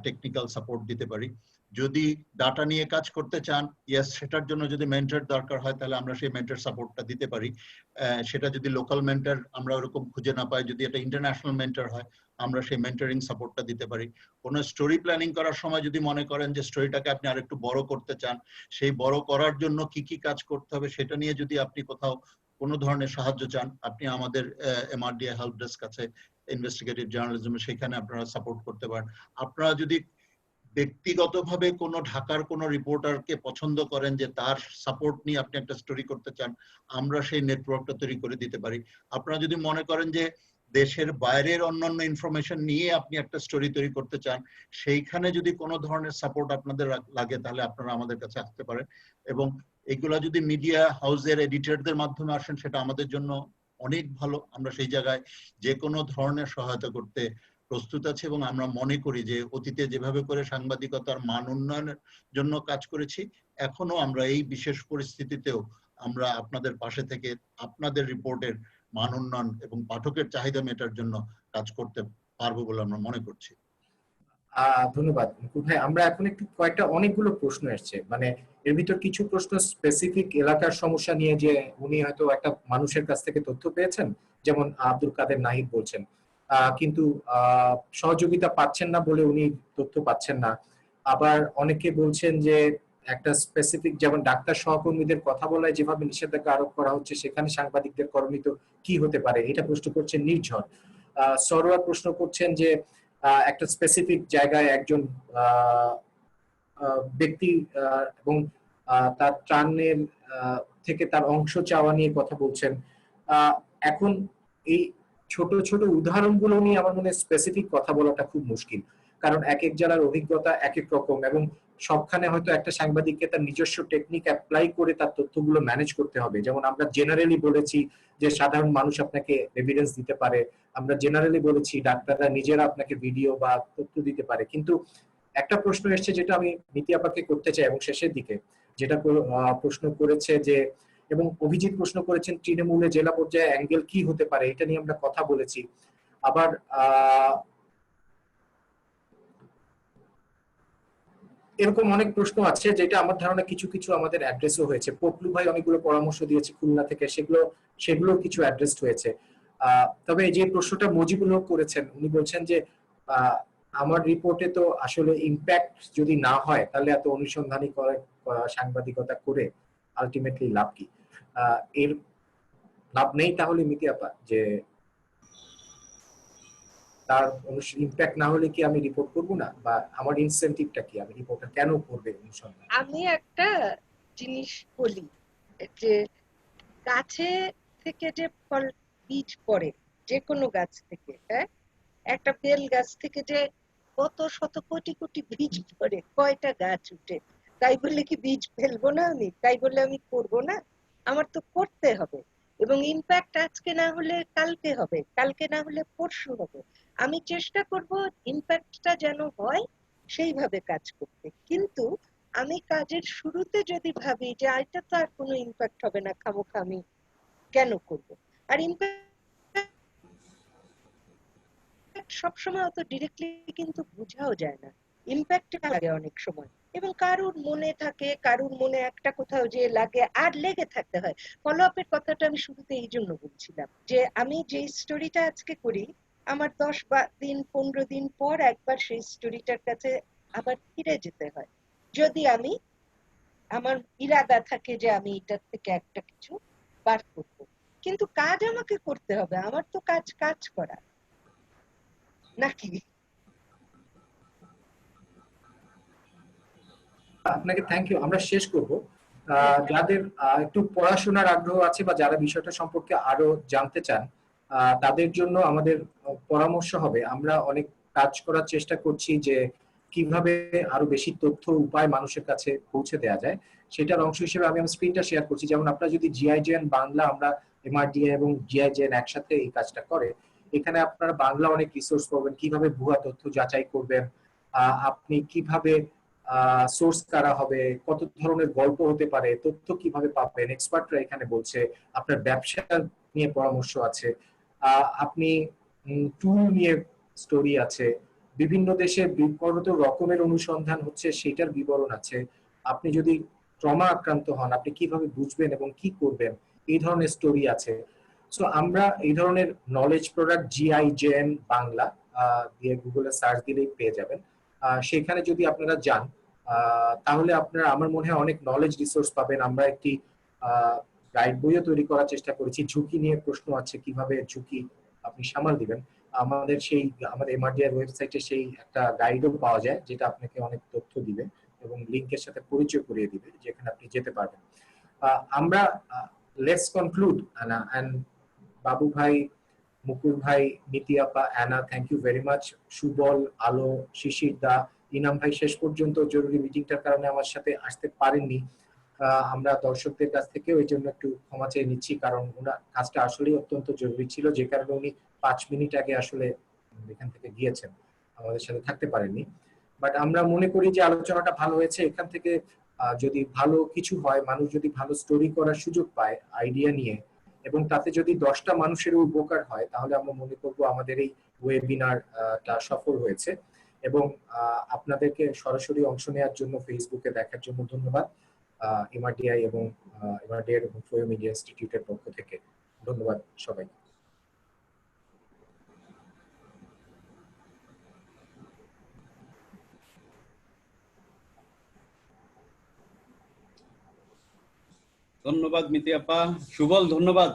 টেকনিক্যাল সাপোর্ট দিতে পারি। যদি ডাটা নিয়ে কাজ করতে চান, ইয়েস, সেটার জন্য যদি মেন্টর দরকার হয় তাহলে আমরা সেই মেন্টর সাপোর্টটা দিতে পারি। সেটা যদি লোকাল মেন্টর আমরা ওরকম খুঁজে না পাই, যদি এটা ইন্টারন্যাশনাল মেন্টর হয় আমরা সেই মেন্টরিং সাপোর্টটা দিতে পারি। কোনো স্টোরি প্ল্যানিং করার সময় যদি মনে করেন যে স্টোরিটাকে আপনি আরেকটু বড় করতে চান, সেই বড় করার জন্য কি কি কাজ করতে হবে সেটা নিয়ে যদি আপনি কোথাও কোনো ধরনের সাহায্য চান, আপনি আমাদের এমআরডিআই হেল্প ডেস্ক আছে ইনভেস্টিগেটিভ জার্নালিজম, সেখানে আপনারা সাপোর্ট করতে পারেন। আপনারা যদি ব্যক্তিগতভাবে কোনো ঢাকার কোনো রিপোর্টারকে পছন্দ করেন যে তার সাপোর্ট নিয়ে আপনি একটা স্টোরি করতে চান, আমরা সেই নেটওয়ার্কটা তৈরি করে দিতে পারি। আপনারা যদি মনে করেন যে দেশের বাইরের অন্যান্য ইনফরমেশন নিয়ে আপনি একটা স্টোরি তৈরি করতে চান, সেইখানে যদি কোনো ধরনের সাপোর্ট আপনাদের লাগে তাহলে আপনারা আমাদের কাছে আসতে পারেন। এবং এগুলা যদি মিডিয়া হাউসের এডিটরদের মাধ্যমে আসেন সেটা আমাদের জন্য অনেক ভালো। আমরা সেই জায়গায় যে কোনো ধরনের সহায়তা করতে প্রস্তুত আছে এবং আমরা মনে করি যে অতীতে যেভাবে করে সাংবাদিকতার মান উন্নয়নের জন্য কাজ করেছি, এখনো আমরা এই বিশেষ পরিস্থিতিতেও আমরা আপনাদের পাশে থেকে আপনাদের রিপোর্টের মান উন্নয়ন এবং পাঠকের চাহিদা মেটার জন্য কাজ করতে পারবো বলে আমরা মনে করছি। ধন্যবাদ মুকুল ভাই। আমরা এখন একটু অনেকগুলো প্রশ্ন এসছে, মানে এর ভিতর কিছু প্রশ্ন স্পেসিফিক এলাকার সমস্যা নিয়ে, যে উনি হয়তো একটা মানুষের কাছ থেকে তথ্য পেয়েছেন, যেমন আব্দুল কাদের নাহিদ বলছেন, কিন্তু সহযোগিতা পাচ্ছেন না বলে উনি তথ্য পাচ্ছেন না। আবার অনেকে বলছেন যে একটা স্পেসিফিক, যেমন ডাক্তার সহকর্মীদের কথা বলায় যেভাবে নিষেধাজ্ঞা আরোপ করা হচ্ছে সেখানে সাংবাদিকদের করণীয় কি হতে পারে, এটা প্রশ্ন করছেন নির্ঝর। সরোয়ার প্রশ্ন করছেন যে একটা স্পেসিফিক জায়গায় একজন ব্যক্তি এবং তার ত্রাণের থেকে তার অংশ চাওয়া নিয়ে কথা বলছেন। এখন এই ছোট ছোট উদাহরণগুলো নিয়ে আমার মনে স্পেসিফিক কথা বলাটা খুব মুশকিল, কারণ এক এক জেলার অভিজ্ঞতা এক এক রকম এবং সবখানে হয়তো একটা সাংবাদিককে তার নিজস্ব টেকনিক অ্যাপ্লাই করে তার তথ্যগুলো ম্যানেজ করতে হবে। যেমন আমরা জেনারেলি বলেছি যে সাধারণ মানুষ আপনাকে এভিডেন্স দিতে পারে, আমরা জেনারেলি বলেছি ডাক্তাররা নিজেরা আপনাকে ভিডিও বা তথ্য দিতে পারে, কিন্তু একটা প্রশ্ন এসছে যেটা আমি নীতি আপাকে করতে চাই এবং শেষের দিকে যেটা প্রশ্ন করেছে যে, এবং অভিজিৎ প্রশ্ন করেছেন তৃণমূলে জেলা পর্যায়ে অ্যাঙ্গেল কি হতে পারে, এটা নিয়ে আমরা কথা বলেছি। আবার এরকম অনেক প্রশ্ন আছে যেটা আমার ধারণা কিছু কিছু আমাদের অ্যাড্রেসও হয়েছে। পটলু ভাই অনেকগুলো পরামর্শ দিয়েছে খুলনা থেকে, সেগুলো কিছু অ্যাড্রেসড হয়েছে। তবে যে প্রশ্নটা মজিবুল হক করেছেন, উনি বলছেন যে আমার রিপোর্টে তো আসলে ইম্প্যাক্ট যদি না হয় তাহলে এত অনুসন্ধানী করে সাংবাদিকতা করে আলটিমেটলি লাভ কি? এর লাভ নেই তাহলে নীতি আপা, যে তার ইম্প্যাক্ট না হলে কি আমি রিপোর্ট করব না, বা আমার ইনসেনটিভটা কি, আমি রিপোর্টটা কেন করবে অনুসন্ধান? আমি একটা জিনিস বলি যে গাছে থেকে যে ফল বীজ পড়ে, যে কোনো গাছ থেকে, হ্যাঁ, একটা বেল গাছ থেকে যে কত শত কোটি কোটি বীজ পড়ে, কয়টা গাছ উঠে, তাই বলে কি বীজ ফেলবো না আমি? তাই বলে আমি করব না? আমার তো করতে হবে, এবং ইম্প্যাক্ট আজকে না হলে কালকে হবে, কালকে না হলে পরশু হবে। আমি চেষ্টা করব ইম্প্যাক্টটা যেন হয় সেইভাবে কাজ করতে। কিন্তু আমি কাজের শুরুতে যদি ভাবি যে এটা তো আর কোনো ইম্প্যাক্ট হবে না, খামোখা আমি কেন করব? আর ইম্প্যাক্ট ইম্প্যাক্ট সবসময় অত ডিরেক্টলি কিন্তু বোঝাও যায় না, ইম্প্যাক্ট লাগে অনেক সময়, এবং কারুর মনে থাকে, কারুর মনে একটা কোথাও যে লাগে আর লেগে থাকতে হয়। ফলো আপের কথাটা আমি শুরুতে এই জন্য বলছিলাম যে আমি যে স্টোরিটা আজকে করি, আমার 10 দিন 15 দিন পর একবার সেই স্টোরিটার কাছে আবার ফিরে যেতে হয়, যদি আমি আমার ইরাদা থাকে যে আমি এটার থেকে একটা কিছু বার করবো। কিন্তু কাজ আমাকে করতে হবে, আমার তো কাজ করা নাকি। আপনাকে থ্যাংক ইউ। আমরা শেষ করব। যাদের একটু পড়াশোনার আগ্রহ আছে বা যারা বিষয়টা সম্পর্কে আরো জানতে চান, তাদের জন্য আমাদের পরামর্শ হবে, আমরা অনেক কাজ করার চেষ্টা করছি যে কিভাবে আরো বেশি তথ্য উপায় মানুষের কাছে পৌঁছে দেওয়া যায়। সেটার অংশ হিসেবে আমি আমার স্ক্রিনটা শেয়ার করছি। যেমন আপনারা যদি জিআইজেএন বাংলা, আমরা এমআরডিএ এবং জিআইজেএন একসাথে এই কাজটা করে, এখানে আপনারা বাংলা অনেক রিসোর্স পাবেন, কিভাবে ভুয়া তথ্য যাচাই করবেন, আপনি কিভাবে সোর্স কারা হবে, কত ধরনের গল্প হতে পারে, তথ্য কিভাবে পাবেন, এক্সপার্টরা এখানে বলছে, আপনার ব্যবসা নিয়ে পরামর্শ আছে, আপনি টুল নিয়ে স্টোরি আছে, বিভিন্ন দেশে কত রকমের অনুসন্ধান হচ্ছে সেটার বিবরণ আছে, আপনি যদি ট্রমা আক্রান্ত হন আপনি কিভাবে বুঝবেন এবং কি করবেন, এই ধরনের স্টোরি আছে। সো আমরা এই ধরনের নলেজ প্রোডাক্ট জিআইজেএন বাংলা দিয়ে গুগলে সার্চ দিলেই পেয়ে যাবেন। সেখানে যদি আপনারা যান তাহলে আপনারা আমার মনে হয় অনেক নলেজ রিসোর্স পাবেন। আমরা একটি গাইড বইও তৈরি করার চেষ্টা করেছি, ঝুঁকি নিয়ে প্রশ্ন আছে, কিভাবে ঝুঁকি আপনি সামাল দিবেন। আমাদের এমআরডিআর ওয়েবসাইটে সেই একটা গাইডও পাওয়া যায়, যেটা আপনাকে অনেক তথ্য দিবে এবং লিংকের সাথে পরিচয় করিয়ে দিবে, যেখানে আপনি যেতে পারবেন। আমরা লেটস কনক্লুড আনা এন্ড বাবু ভাই, মুকুল ভাই, নীতি আপা, Anna, thank you very much. Subal, Alo, Shishir দা, ইনাম ভাই শেষ পর্যন্ত জরুরি মিটিংটার কারণে আমার সাথে আসতে পারেননি। আমরা দর্শকদের কাছ থেকেও এই জন্য একটু ক্ষমা চেয়ে নিচ্ছি, কারণ ওনার কাজটা আসলেই অত্যন্ত জরুরি ছিল, যে কারণে উনি 5 মিনিট আগে আসলে এখান থেকে গিয়েছেন, আমাদের সাথে থাকতে পারেননি। বাট আমরা মনে করি যে আলোচনাটা ভালো হয়েছে। এখান থেকে যদি ভালো কিছু হয়, মানুষ যদি ভালো স্টোরি করার সুযোগ পায় আইডিয়া নিয়ে, এবং তাতে যদি 10টা মানুষের উপকার হয়, তাহলে আমরা মনে করব আমাদের এই ওয়েবিনারটা সফল হয়েছে। এবং আপনাদেরকে সরাসরি অংশ নেওয়ার জন্য, ফেসবুকে দেখার জন্য ধন্যবাদ এমআরডিআই এবং এমআরডিআই এবং ফ্লো মিডিয়া ইনস্টিটিউটের পক্ষ থেকে। ধন্যবাদ সবাই। ধন্যবাদ মিতি আপা। সুবল, ধন্যবাদ।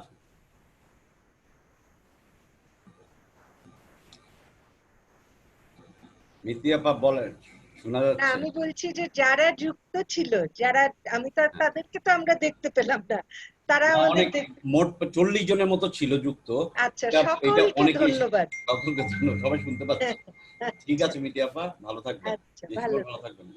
মিতি আপা বলেন, শোনা যাচ্ছে? আমি বলছি যে যারা যুক্ত ছিল, যারা, আমি তো তাদেরকে তো আমরা দেখতে পেলাম না, তারা অনেক, মোট 40 জনের মতো ছিল যুক্ত। আচ্ছা, সকলকে ধন্যবাদ। সকলকে ধন্যবাদ, সবাই শুনতে পাচ্ছে। ঠিক আছে মিতি আপা, ভালো থাকবেন। আচ্ছা, ভালো থাকবেন।